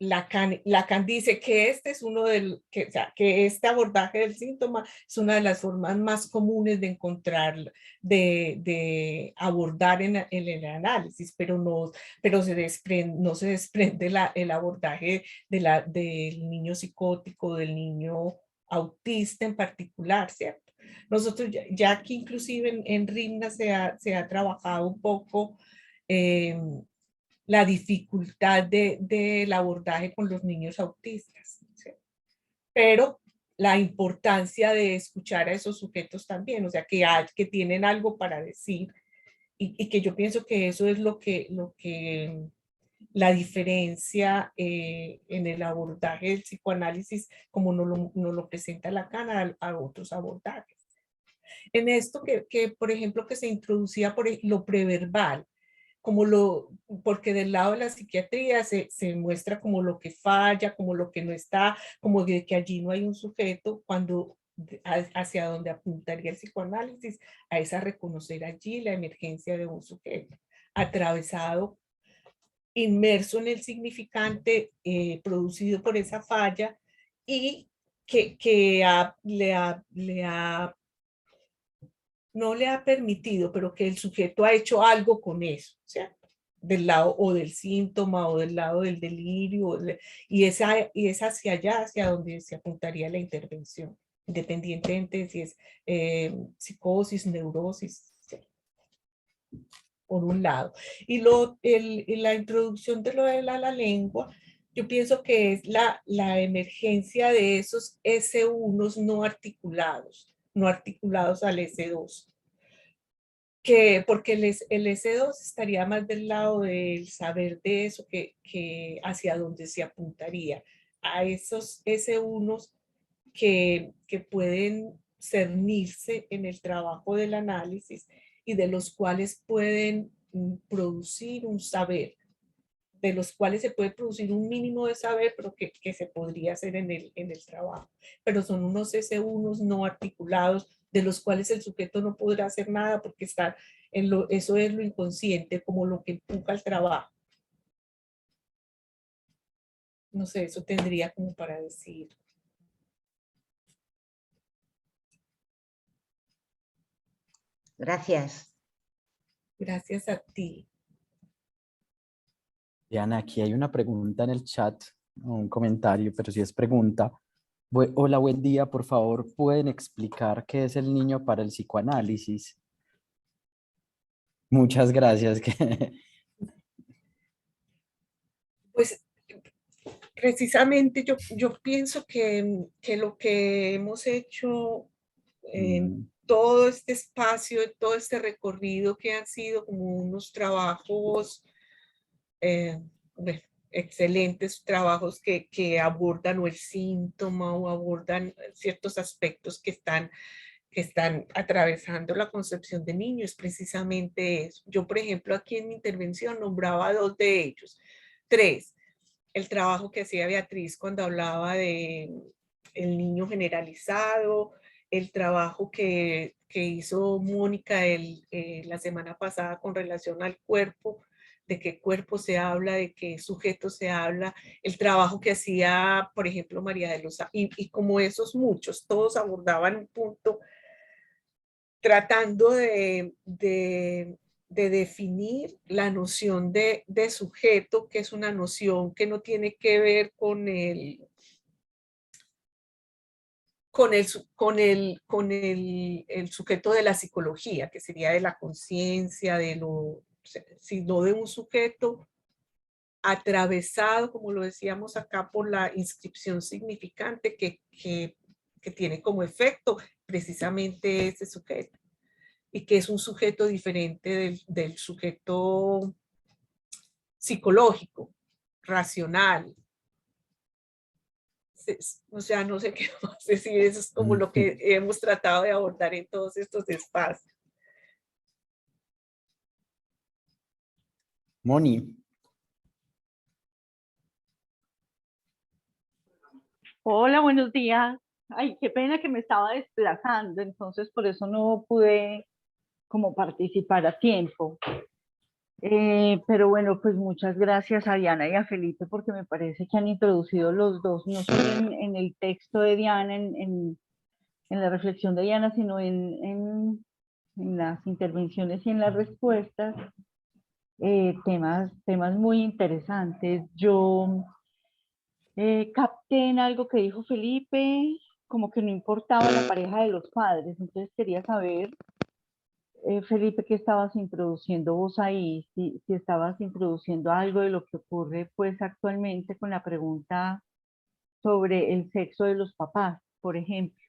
Lacan dice que este es uno que este abordaje del síntoma es una de las formas más comunes de encontrar, de abordar en el análisis, pero no se desprende el abordaje del niño psicótico, del niño autista en particular, ¿cierto? Nosotros ya aquí inclusive en RIMNA se ha trabajado un poco la dificultad del abordaje con los niños autistas, ¿sí? Pero la importancia de escuchar a esos sujetos también, o sea, que tienen algo para decir y que yo pienso que eso es lo que la diferencia en el abordaje del psicoanálisis como nos lo presenta Lacan a otros abordajes. En esto por ejemplo, que se introducía por lo preverbal, porque del lado de la psiquiatría se muestra como lo que falla, como lo que no está, como de que allí no hay un sujeto, cuando hacia donde apuntaría el psicoanálisis, a esa reconocer allí la emergencia de un sujeto, atravesado, inmerso en el significante producido por esa falla y que no le ha permitido, pero que el sujeto ha hecho algo con eso, ¿cierto? Del lado o del síntoma o del lado del delirio, y es hacia allá, hacia donde se apuntaría la intervención, independientemente de si es psicosis, neurosis, ¿sí? Por un lado. Y la introducción de lo de la lengua, yo pienso que es la emergencia de esos S1 no articulados al S2. Porque el S2 estaría más del lado del saber de eso que hacia donde se apuntaría, a esos S1 que pueden cernirse en el trabajo del análisis y de los cuales pueden producir un saber, de los cuales se puede producir un mínimo de saber, pero que se podría hacer en el trabajo. Pero son unos S1 no articulados, de los cuales el sujeto no podrá hacer nada porque eso es lo inconsciente, como lo que empuja el trabajo. No sé, eso tendría como para decir. Gracias. Gracias a ti. Diana, aquí hay una pregunta en el chat, un comentario, pero si es pregunta. Hola, buen día. Por favor, ¿pueden explicar qué es el niño para el psicoanálisis? Muchas gracias. Pues precisamente yo pienso que lo que hemos hecho en todo este espacio, todo este recorrido, que han sido como unos trabajos, bueno, excelentes trabajos que abordan o el síntoma o abordan ciertos aspectos que están atravesando la concepción de niños, precisamente eso. Yo, por ejemplo, aquí en mi intervención nombraba 2 de ellos. 3, el trabajo que hacía Beatriz cuando hablaba de el niño generalizado, el trabajo que hizo Mónica la semana pasada con relación al cuerpo, de qué cuerpo se habla, de qué sujeto se habla, el trabajo que hacía, por ejemplo, María de los y como esos muchos, todos abordaban un punto tratando de definir la noción de sujeto, que es una noción que no tiene que ver con el sujeto de la psicología, que sería de la conciencia, sino de un sujeto atravesado, como lo decíamos acá, por la inscripción significante que tiene como efecto precisamente ese sujeto, y que es un sujeto diferente del sujeto psicológico, racional. O sea, no sé qué más decir, eso es como lo que hemos tratado de abordar en todos estos espacios. Moni. Hola, buenos días. Ay, qué pena que me estaba desplazando, entonces por eso no pude como participar a tiempo. Pero bueno, pues muchas gracias a Diana y a Felipe porque me parece que han introducido los dos, no solo en el texto de Diana, en la reflexión de Diana, sino en las intervenciones y en las respuestas, temas muy interesantes. Yo capté en algo que dijo Felipe, como que no importaba la pareja de los padres, entonces quería saber, Felipe, qué estabas introduciendo vos ahí, si estabas introduciendo algo de lo que ocurre pues actualmente con la pregunta sobre el sexo de los papás, por ejemplo.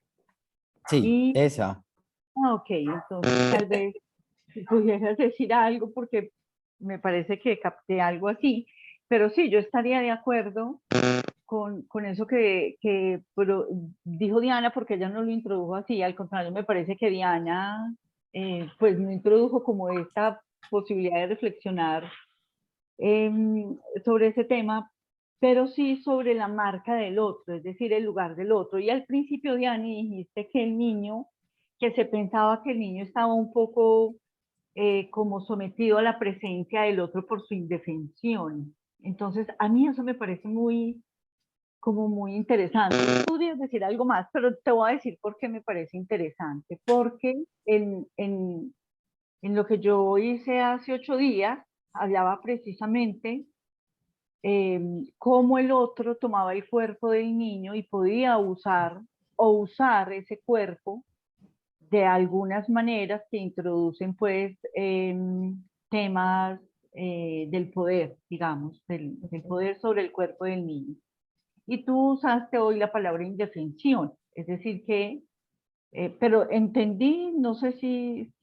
Sí, Y, esa. ok, entonces tal vez si pudieras decir algo porque me parece que capté algo así, pero sí, yo estaría de acuerdo con eso que dijo Diana, porque ella no lo introdujo así, al contrario, me parece que Diana pues no introdujo como esta posibilidad de reflexionar sobre ese tema, pero sí sobre la marca del otro, es decir, el lugar del otro. Y al principio, Diana, dijiste que el niño, que se pensaba que el niño estaba un poco como sometido a la presencia del otro por su indefensión. Entonces, a mí eso me parece como muy interesante. Podrías decir algo más, pero te voy a decir por qué me parece interesante. Porque en lo que yo hice hace 8 días, hablaba precisamente cómo el otro tomaba el cuerpo del niño y podía usar ese cuerpo de algunas maneras que introducen pues temas del poder, digamos, del poder sobre el cuerpo del niño. Y tú usaste hoy la palabra indefensión, es decir que, pero entendí, no sé si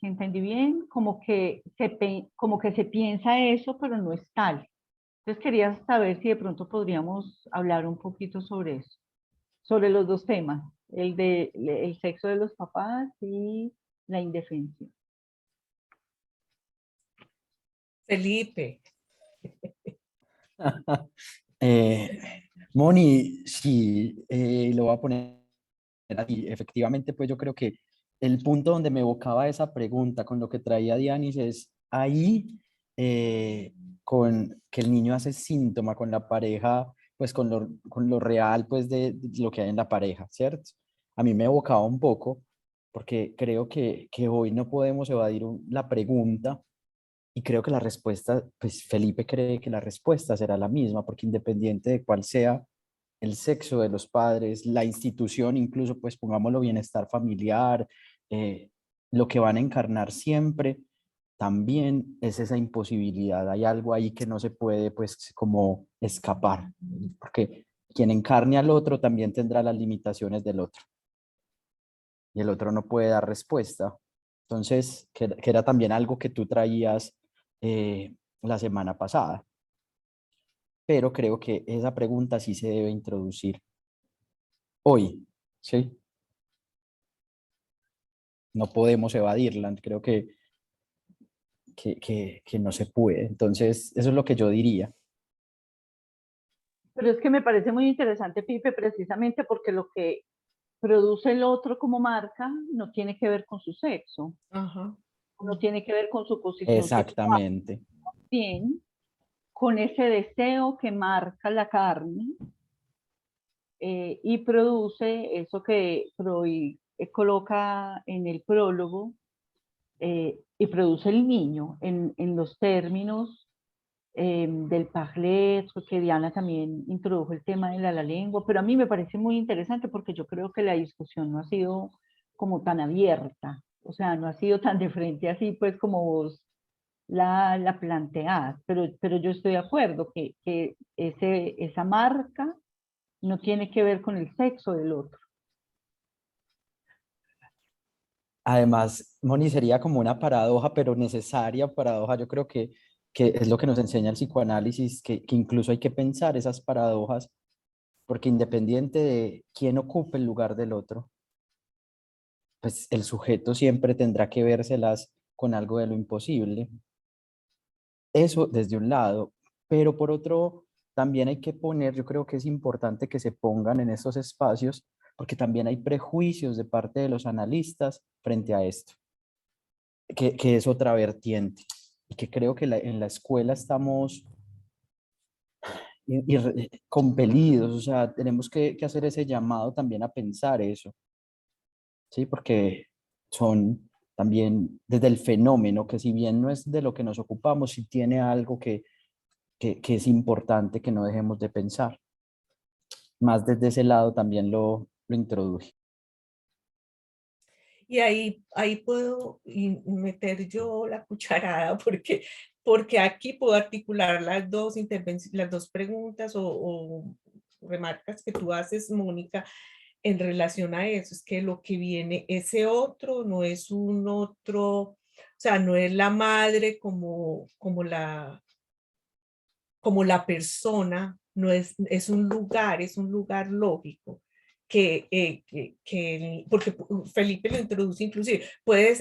entendí bien, como que se piensa eso, pero no es tal. Entonces quería saber si de pronto podríamos hablar un poquito sobre eso, sobre los dos temas, el sexo de los papás y la indefensión. Felipe. Eh, Moni, sí, lo voy a poner así. Efectivamente, pues yo creo que el punto donde me evocaba esa pregunta con lo que traía Dianis es ahí, con que el niño hace síntoma con la pareja, pues con lo real, pues de lo que hay en la pareja, ¿cierto? A mí me evocaba un poco porque creo que hoy no podemos evadir la pregunta. Y creo que la respuesta, pues Felipe cree que la respuesta será la misma, porque independiente de cuál sea el sexo de los padres, la institución, incluso, pues pongámoslo, bienestar familiar, eh, lo que van a encarnar siempre, también es esa imposibilidad. Hay algo ahí que no se puede, pues, como escapar, porque quien encarne al otro también tendrá las limitaciones del otro, y el otro no puede dar respuesta. Entonces, que era también algo que tú traías la semana pasada. Pero creo que esa pregunta sí se debe introducir hoy, ¿sí? No podemos evadirla, creo que no se puede. Entonces, eso es lo que yo diría. Pero es que me parece muy interesante, Pipe, precisamente porque lo que produce el otro como marca no tiene que ver con su sexo, Ajá. no tiene que ver con su posición sexual, Exactamente. bien, con ese deseo que marca la carne y produce eso que Freud coloca en el prólogo y produce el niño en los términos del Pajlet, que Diana también introdujo el tema de la lengua, pero a mí me parece muy interesante porque yo creo que la discusión no ha sido como tan abierta, o sea, no ha sido tan de frente así, pues como vos la planteás, pero yo estoy de acuerdo que esa marca no tiene que ver con el sexo del otro. Además, Moni, sería como una paradoja, pero necesaria paradoja. Yo creo que que es lo que nos enseña el psicoanálisis, que incluso hay que pensar esas paradojas, porque independiente de quién ocupe el lugar del otro, pues el sujeto siempre tendrá que vérselas con algo de lo imposible. Eso desde un lado, pero por otro, también hay que poner, yo creo que es importante que se pongan en estos espacios, porque también hay prejuicios de parte de los analistas frente a esto, que es otra vertiente, y que creo que en la escuela estamos compelidos, o sea, tenemos que hacer ese llamado también a pensar eso, ¿sí? Porque son también desde el fenómeno, que si bien no es de lo que nos ocupamos, sí tiene algo que es importante que no dejemos de pensar. Más desde ese lado también lo introduje. Y ahí puedo meter yo la cucharada porque aquí puedo articular las dos preguntas o remarcas que tú haces, Mónica, en relación a eso. Es que lo que viene, ese otro no es un otro, o sea, no es la madre como la persona, no es un lugar lógico. Porque Felipe lo introduce inclusive,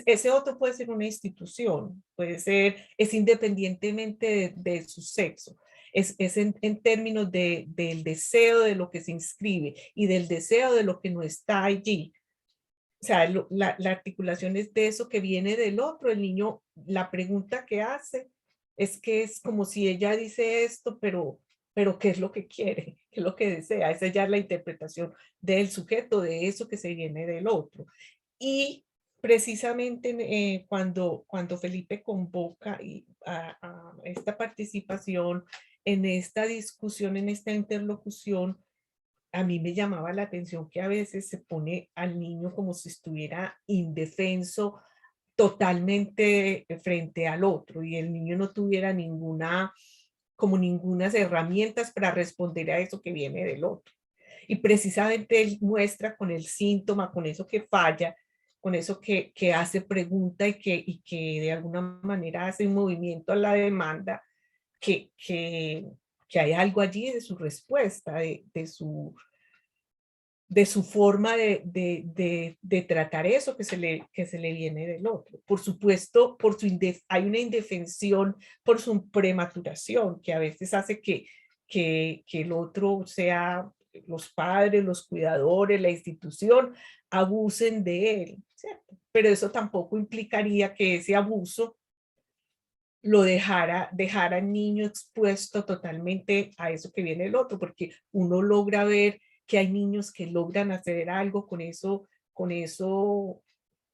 ese otro puede ser una institución, es independientemente de su sexo, es en términos del deseo de lo que se inscribe y del deseo de lo que no está allí. O sea, la articulación es de eso que viene del otro. El niño, la pregunta que hace es que es como si ella dice esto, pero ¿qué es lo que quiere? ¿Qué es lo que desea? Esa ya es la interpretación del sujeto, de eso que se viene del otro. Y precisamente cuando Felipe convoca a esta participación, en esta discusión, en esta interlocución, a mí me llamaba la atención que a veces se pone al niño como si estuviera indefenso totalmente frente al otro y el niño no tuviera ninguna herramientas para responder a eso que viene del otro. Y precisamente él muestra con el síntoma, con eso que falla, con eso que hace pregunta y que de alguna manera hace un movimiento a la demanda, que hay algo allí de su respuesta, de su forma de tratar eso que se le viene del otro. Por supuesto, hay una indefensión por su prematuración, que a veces hace que el otro sea los padres, los cuidadores, la institución, abusen de él, ¿cierto? Pero eso tampoco implicaría que ese abuso lo dejara al niño expuesto totalmente a eso que viene el otro, porque uno logra ver que hay niños que logran hacer algo con eso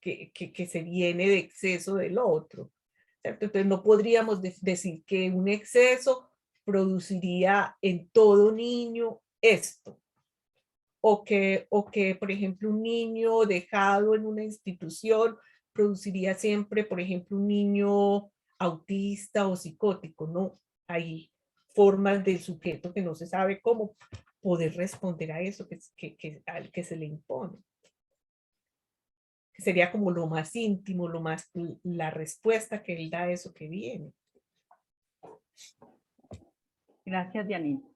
que se viene de exceso del otro, ¿cierto? Entonces no podríamos decir que un exceso produciría en todo niño esto, o que, por ejemplo, un niño dejado en una institución produciría siempre, por ejemplo, un niño autista o psicótico, ¿no? Hay formas del sujeto que no se sabe cómo poder responder a eso al que se le impone. Sería como lo más íntimo, la respuesta que él da a eso que viene. Gracias, Dianita.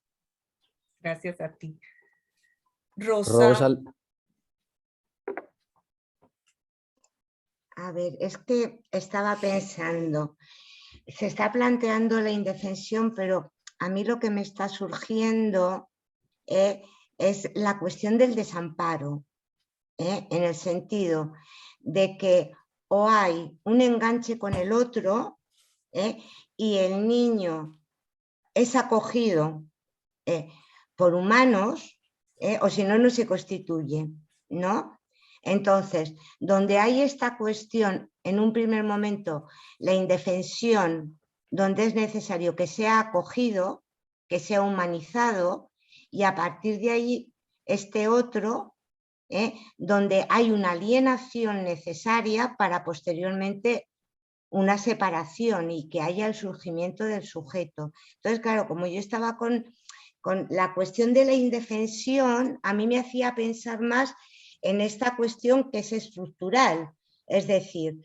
Gracias a ti. Rosa. A ver, es que estaba pensando, se está planteando la indefensión, pero a mí lo que me está surgiendo es la cuestión del desamparo, en el sentido de que o hay un enganche con el otro y el niño es acogido por humanos, o si no, no se constituye, ¿no? Entonces, donde hay esta cuestión, en un primer momento, la indefensión, donde es necesario que sea acogido, que sea humanizado, y a partir de ahí, este otro, donde hay una alienación necesaria para posteriormente una separación y que haya el surgimiento del sujeto. Entonces, claro, como yo estaba con la cuestión de la indefensión, a mí me hacía pensar más en esta cuestión que es estructural, es decir,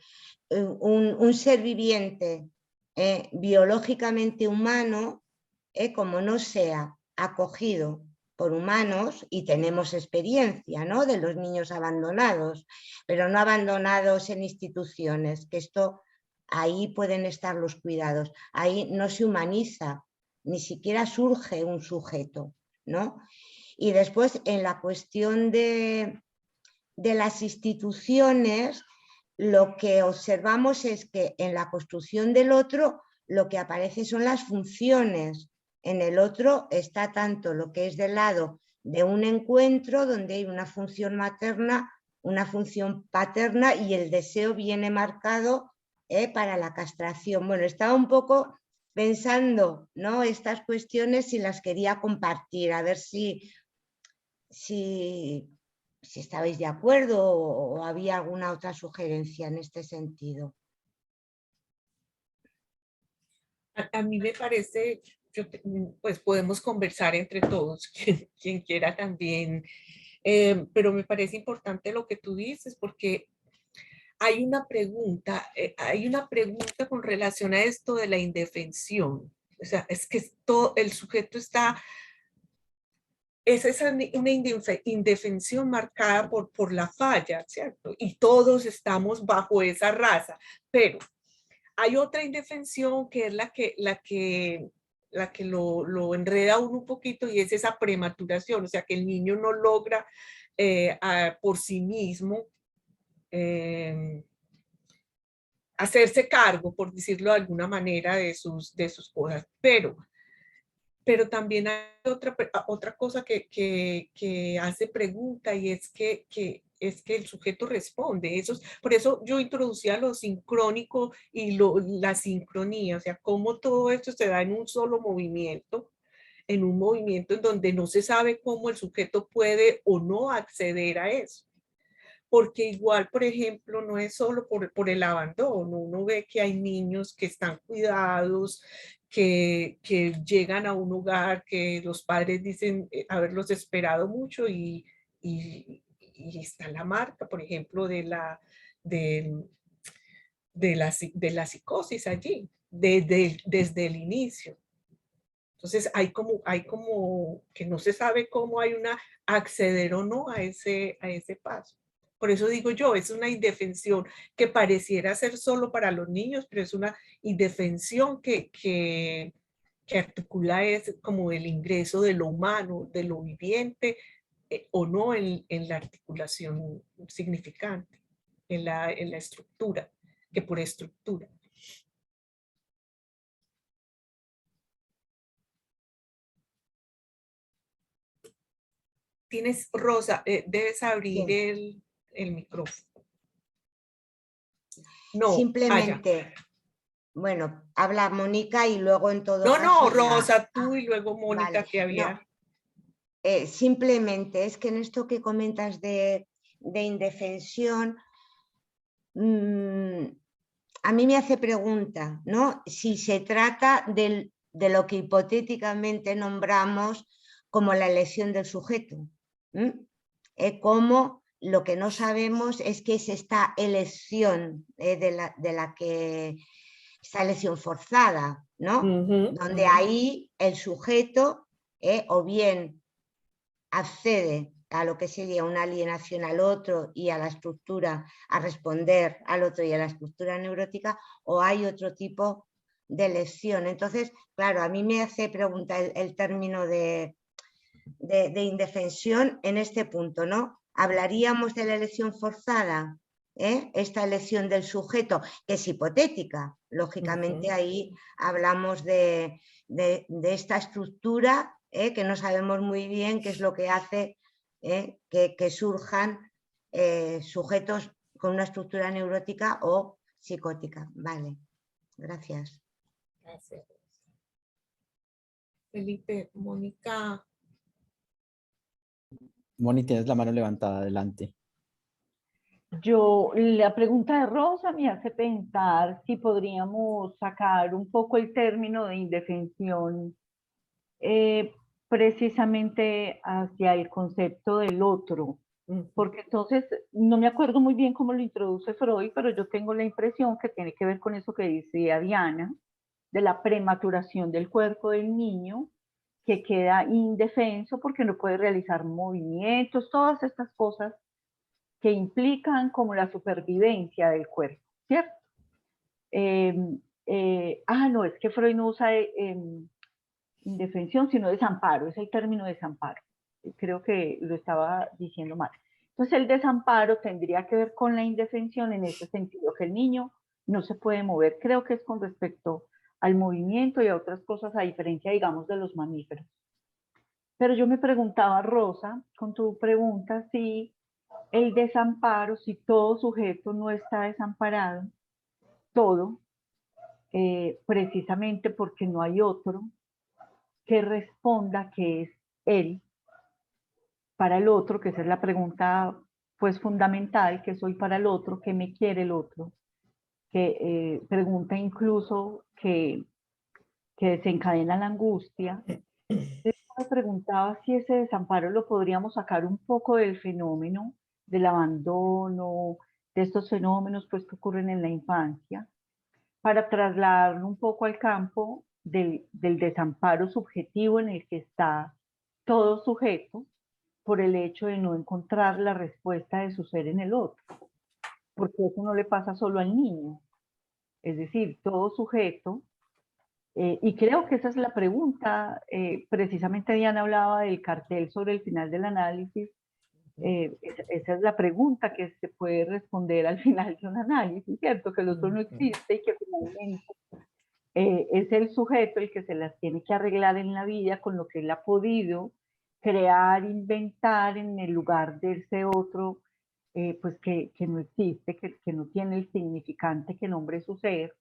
un ser viviente biológicamente humano, como no sea acogido por humanos, y tenemos experiencia, ¿no?, de los niños abandonados, pero no abandonados en instituciones, que esto, ahí pueden estar los cuidados, ahí no se humaniza, ni siquiera surge un sujeto, ¿no? Y después, en la cuestión de las instituciones, lo que observamos es que en la construcción del otro lo que aparece son las funciones. En el otro está tanto lo que es del lado de un encuentro, donde hay una función materna, una función paterna, y el deseo viene marcado para la castración. Bueno, estaba un poco pensando, ¿no?, estas cuestiones, y las quería compartir, a ver si estabais de acuerdo o había alguna otra sugerencia en este sentido. A mí me parece, pues podemos conversar entre todos, quien quiera también, pero me parece importante lo que tú dices, porque hay una pregunta con relación a esto de la indefensión. O sea, es que el sujeto está, es una indefensión marcada por la falla, ¿cierto? Y todos estamos bajo esa raza, pero hay otra indefensión que es la que lo enreda uno un poquito, y es esa prematuración, o sea, que el niño no logra por sí mismo hacerse cargo, por decirlo de alguna manera, de sus cosas. Pero también hay otra cosa que hace pregunta, y es que el sujeto responde. Por eso yo introducía lo sincrónico y la sincronía, o sea, cómo todo esto se da en un solo movimiento, en un movimiento en donde no se sabe cómo el sujeto puede o no acceder a eso. Porque igual, por ejemplo, no es solo por el abandono. Uno ve que hay niños que están cuidados, que llegan a un hogar que los padres dicen haberlos esperado mucho, y está la marca, por ejemplo, de la psicosis allí, desde el inicio. Entonces hay como que no se sabe cómo hay una acceder o no a ese paso. Por eso digo yo, es una indefensión que pareciera ser solo para los niños, pero es una indefensión que articula es como el ingreso de lo humano, de lo viviente, o no en la articulación significante, en la estructura, que por estructura. Tienes, Rosa, debes abrir Sí. el micrófono. No, Simplemente, bueno, habla Mónica y luego en todo No, caso Rosa, tú y luego Mónica, vale. que había. No, simplemente es que en esto que comentas de indefensión, a mí me hace pregunta, ¿no?, si se trata de lo que hipotéticamente nombramos como la elección del sujeto. Como lo que no sabemos es que es esta elección esta elección forzada, ¿no? Donde ahí el sujeto o bien accede a lo que sería una alienación al otro y a la estructura, a responder al otro y a la estructura neurótica, o hay otro tipo de elección. Entonces, claro, a mí me hace pregunta el término de indefensión en este punto, ¿no? ¿Hablaríamos de la elección forzada? Esta elección del sujeto, que es hipotética. Lógicamente ahí hablamos de esta estructura que no sabemos muy bien qué es lo que hace que surjan sujetos con una estructura neurótica o psicótica. Vale, gracias. Gracias. Felipe, Mónica. Moni, tienes la mano levantada, adelante. La pregunta de Rosa me hace pensar si podríamos sacar un poco el término de indefensión precisamente hacia el concepto del otro, porque entonces no me acuerdo muy bien cómo lo introduce Freud, pero yo tengo la impresión que tiene que ver con eso que decía Diana, de la prematuración del cuerpo del niño, que queda indefenso porque no puede realizar movimientos, todas estas cosas que implican como la supervivencia del cuerpo, ¿cierto? No, es que Freud no usa indefensión, sino desamparo, es el término desamparo. Creo que lo estaba diciendo mal. Entonces el desamparo tendría que ver con la indefensión en ese sentido, que el niño no se puede mover, creo que es con respecto al movimiento y a otras cosas, a diferencia, digamos, de los mamíferos. Pero yo me preguntaba, Rosa, con tu pregunta, si el desamparo, si todo sujeto no está desamparado, todo, precisamente porque no hay otro que responda que es él para el otro, que esa es la pregunta pues fundamental, que soy para el otro, que me quiere el otro, que pregunta incluso que desencadena la angustia. Entonces me preguntaba si ese desamparo lo podríamos sacar un poco del fenómeno del abandono, de estos fenómenos pues que ocurren en la infancia, para trasladarlo un poco al campo del desamparo subjetivo en el que está todo sujeto por el hecho de no encontrar la respuesta de su ser en el otro, porque eso no le pasa solo al niño, es decir, todo sujeto, y creo que esa es la pregunta, precisamente Diana hablaba del cartel sobre el final del análisis, esa es la pregunta que se puede responder al final de un análisis, ¿cierto? Que el otro no existe y que finalmente es el sujeto el que se las tiene que arreglar en la vida con lo que él ha podido crear, inventar en el lugar de ese otro, pues que no existe, que no tiene el significante que nombre su ser.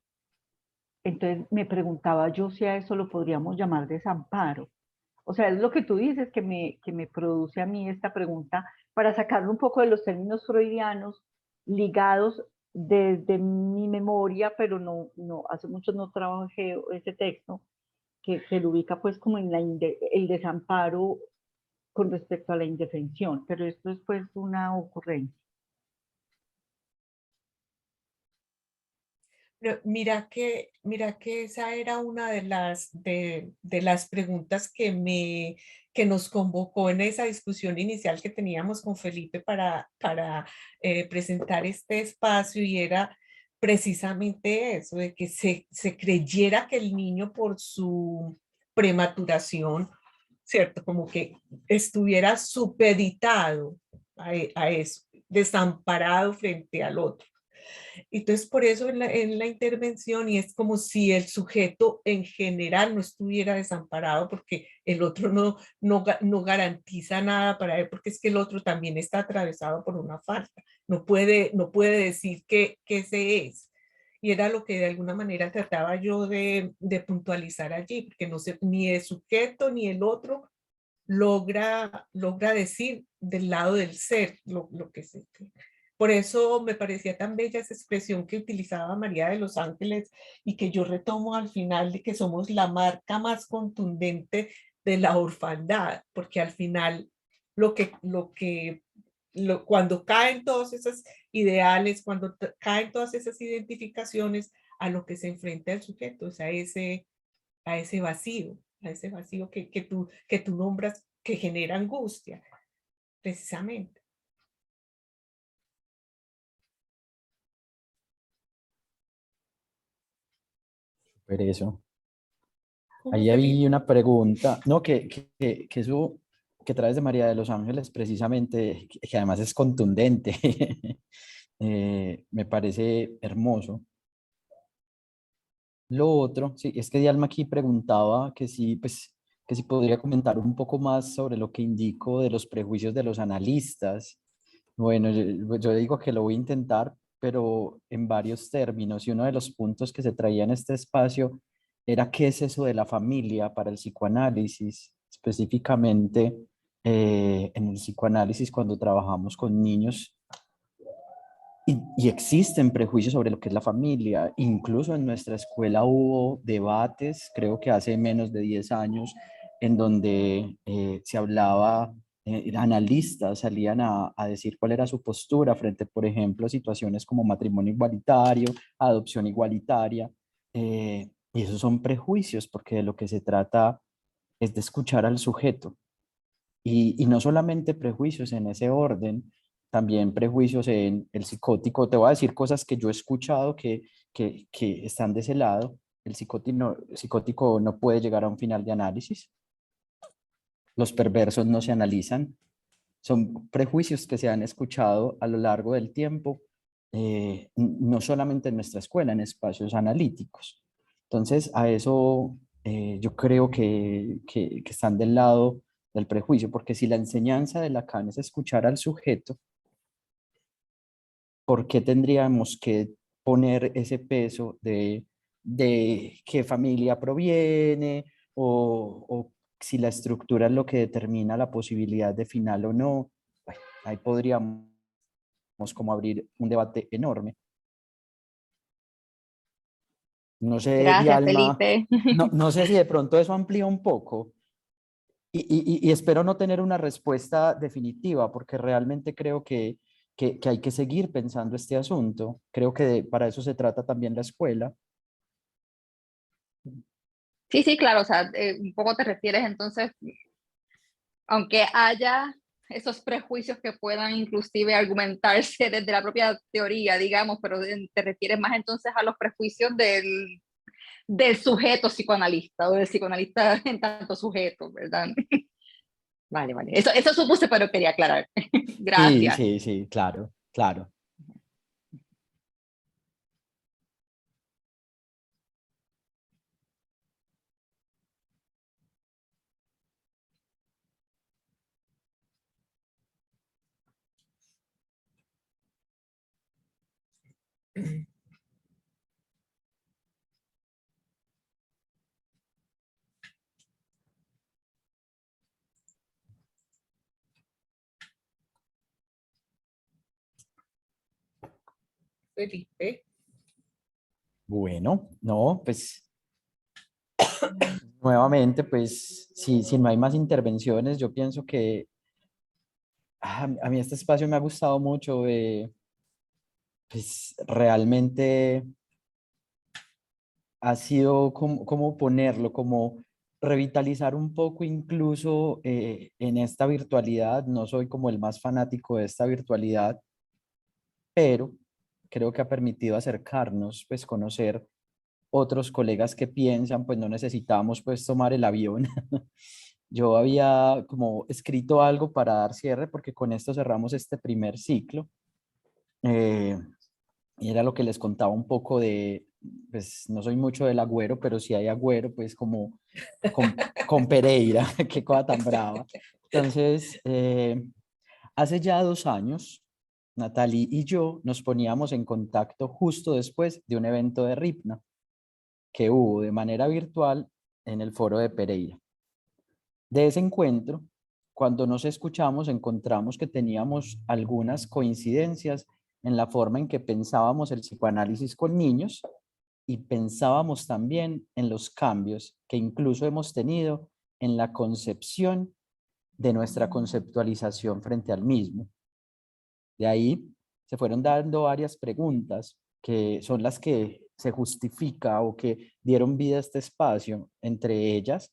Entonces me preguntaba yo si a eso lo podríamos llamar desamparo. O sea, es lo que tú dices que me produce a mí esta pregunta para sacarlo un poco de los términos freudianos ligados desde mi memoria, pero no hace mucho no trabajé ese texto, que lo ubica pues como en el desamparo con respecto a la indefensión, pero esto es pues una ocurrencia. Pero mira que esa era una de las preguntas que nos convocó en esa discusión inicial que teníamos con Felipe para presentar este espacio, y era precisamente eso, de que se creyera que el niño por su prematuración, ¿cierto? Como que estuviera supeditado a eso, desamparado frente al otro. Entonces, por eso en la intervención, y es como si el sujeto en general no estuviera desamparado, porque el otro no garantiza nada para él, porque es que el otro también está atravesado por una falta. No puede decir que ese es. Y era lo que de alguna manera trataba yo de puntualizar allí, porque no sé, ni el sujeto ni el otro logra decir del lado del ser lo que se cree. Por eso me parecía tan bella esa expresión que utilizaba María de los Ángeles, y que yo retomo al final, de que somos la marca más contundente de la orfandad, porque al final cuando caen todos esos ideales, cuando caen todas esas identificaciones, a lo que se enfrenta el sujeto es a ese vacío que tú nombras, que genera angustia, precisamente. Pero eso. ¿Cómo, Ahí Felipe? había una pregunta, no, que eso que traes de María de los Ángeles, precisamente, que además es contundente, me parece hermoso. Lo otro, sí, es que Dialma aquí preguntaba que sí, pues, que si podría comentar un poco más sobre lo que indico de los prejuicios de los analistas. Bueno, yo digo que lo voy a intentar, pero en varios términos, y uno de los puntos que se traía en este espacio era qué es eso de la familia para el psicoanálisis, específicamente en el psicoanálisis cuando trabajamos con niños. Y existen prejuicios sobre lo que es la familia. Incluso en nuestra escuela hubo debates, creo que hace menos de 10 años, en donde se hablaba, analistas salían a decir cuál era su postura frente, por ejemplo, a situaciones como matrimonio igualitario, adopción igualitaria. Y esos son prejuicios, porque de lo que se trata es de escuchar al sujeto. Y no solamente prejuicios en ese orden, también prejuicios en el psicótico. Te voy a decir cosas que yo he escuchado que están de ese lado. El psicótico no puede llegar a un final de análisis. Los perversos no se analizan. Son prejuicios que se han escuchado a lo largo del tiempo, no solamente en nuestra escuela, en espacios analíticos. Entonces, a eso yo creo que están del lado del prejuicio, porque si la enseñanza de Lacan es escuchar al sujeto, ¿por qué tendríamos que poner ese peso de qué familia proviene o si la estructura es lo que determina la posibilidad de final o no? Bueno, ahí podríamos como abrir un debate enorme. No sé, Gracias, Dialma, Felipe. no sé si de pronto eso amplía un poco y espero no tener una respuesta definitiva porque realmente creo que hay que seguir pensando este asunto. Creo que para eso se trata también la escuela. Sí, sí, claro, o sea, un poco te refieres entonces, aunque haya esos prejuicios que puedan inclusive argumentarse desde la propia teoría, digamos, pero te refieres más entonces a los prejuicios del sujeto psicoanalista o del psicoanalista en tanto sujeto, ¿verdad? Vale, vale. Eso supuse, pero quería aclarar. Sí, Gracias. sí, sí, claro, claro. Felipe. Bueno, no, pues nuevamente, pues si no hay más intervenciones, yo pienso que a mí este espacio me ha gustado mucho. Pues realmente ha sido como ponerlo, como revitalizar un poco incluso en esta virtualidad. No soy como el más fanático de esta virtualidad, pero creo que ha permitido acercarnos, pues conocer otros colegas que piensan, pues no necesitamos pues tomar el avión. Yo había como escrito algo para dar cierre porque con esto cerramos este primer ciclo. Eh, y era lo que les contaba un poco de, pues no soy mucho del Agüero, pero si hay Agüero, pues como con Pereira, qué cosa tan brava. Entonces, hace ya 2 años, Natalie y yo nos poníamos en contacto justo después de un evento de RIPNA que hubo de manera virtual en el foro de Pereira. De ese encuentro, cuando nos escuchamos, encontramos que teníamos algunas coincidencias en la forma en que pensábamos el psicoanálisis con niños y pensábamos también en los cambios que incluso hemos tenido en la concepción de nuestra conceptualización frente al mismo. De ahí se fueron dando varias preguntas que son las que se justifica o que dieron vida a este espacio. Entre ellas,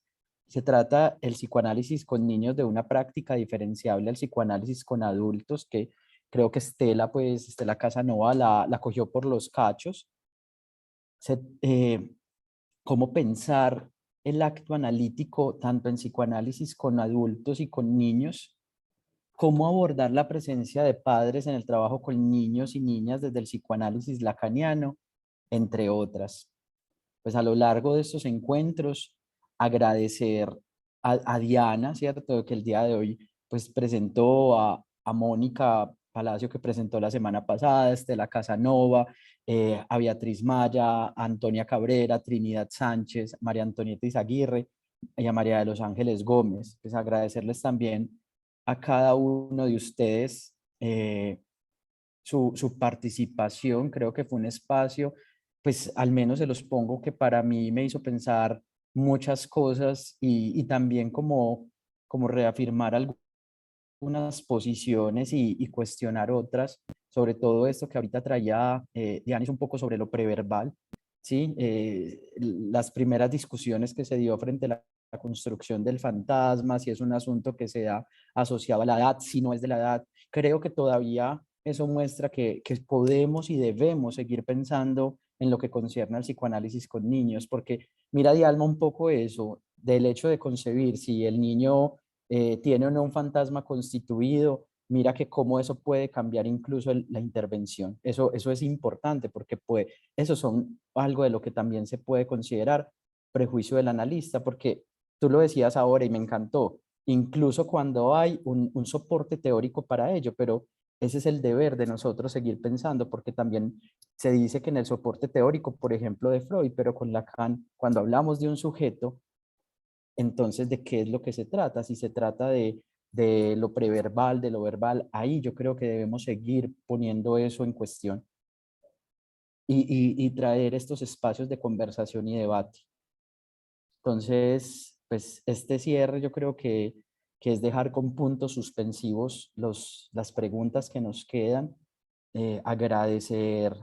se trata el psicoanálisis con niños de una práctica diferenciable al psicoanálisis con adultos, que creo que Estela Casanova la cogió por los cachos. Se, cómo pensar el acto analítico tanto en psicoanálisis con adultos y con niños, cómo abordar la presencia de padres en el trabajo con niños y niñas desde el psicoanálisis lacaniano, entre otras. Pues a lo largo de estos encuentros, agradecer a Diana, ¿cierto? Que el día de hoy pues presentó a Mónica Palacio, que presentó la semana pasada, Estela Casanova, a Beatriz Maya, a Antonia Cabrera, Trinidad Sánchez, María Antonieta Izaguirre y a María de los Ángeles Gómez. Pues agradecerles también a cada uno de ustedes su participación. Creo que fue un espacio, pues al menos se los pongo, que para mí me hizo pensar muchas cosas y también como reafirmar algunas posiciones y cuestionar otras, sobre todo esto que ahorita traía Dianis un poco sobre lo preverbal. ¿sí? Las primeras discusiones que se dio frente a la construcción del fantasma, si es un asunto que se ha asociado a la edad, si no es de la edad, creo que todavía eso muestra que podemos y debemos seguir pensando en lo que concierne al psicoanálisis con niños, porque mira, Dialma, un poco eso, del hecho de concebir si el niño tiene o no un fantasma constituido, mira que cómo eso puede cambiar incluso la intervención. Eso es importante porque eso son algo de lo que también se puede considerar prejuicio del analista, porque tú lo decías ahora y me encantó, incluso cuando hay un soporte teórico para ello, pero ese es el deber de nosotros seguir pensando, porque también se dice que en el soporte teórico, por ejemplo, de Freud, pero con Lacan, cuando hablamos de un sujeto, entonces, ¿de qué es lo que se trata? Si se trata de lo preverbal, de lo verbal, ahí yo creo que debemos seguir poniendo eso en cuestión y traer estos espacios de conversación y debate. Entonces, pues este cierre yo creo que es dejar con puntos suspensivos las preguntas que nos quedan, agradecer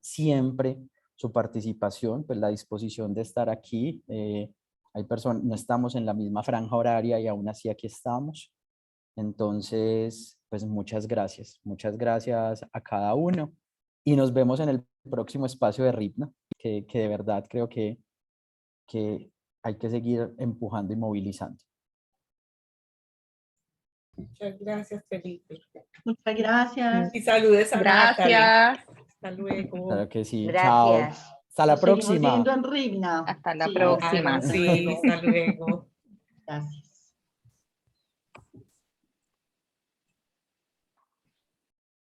siempre su participación, pues la disposición de estar aquí. Hay personas, no estamos en la misma franja horaria y aún así aquí estamos. Entonces, pues muchas gracias a cada uno y nos vemos en el próximo espacio de Ritmo, que de verdad creo que hay que seguir empujando y movilizando. Muchas gracias, Felipe. Muchas gracias. Y saludes a Natalie. Gracias. Hasta luego. Claro que sí. Chao. Gracias. Hasta la Nos seguimos próxima. viendo en Rigna. Hasta la Sí, próxima. hasta Sí, luego. hasta luego. Gracias.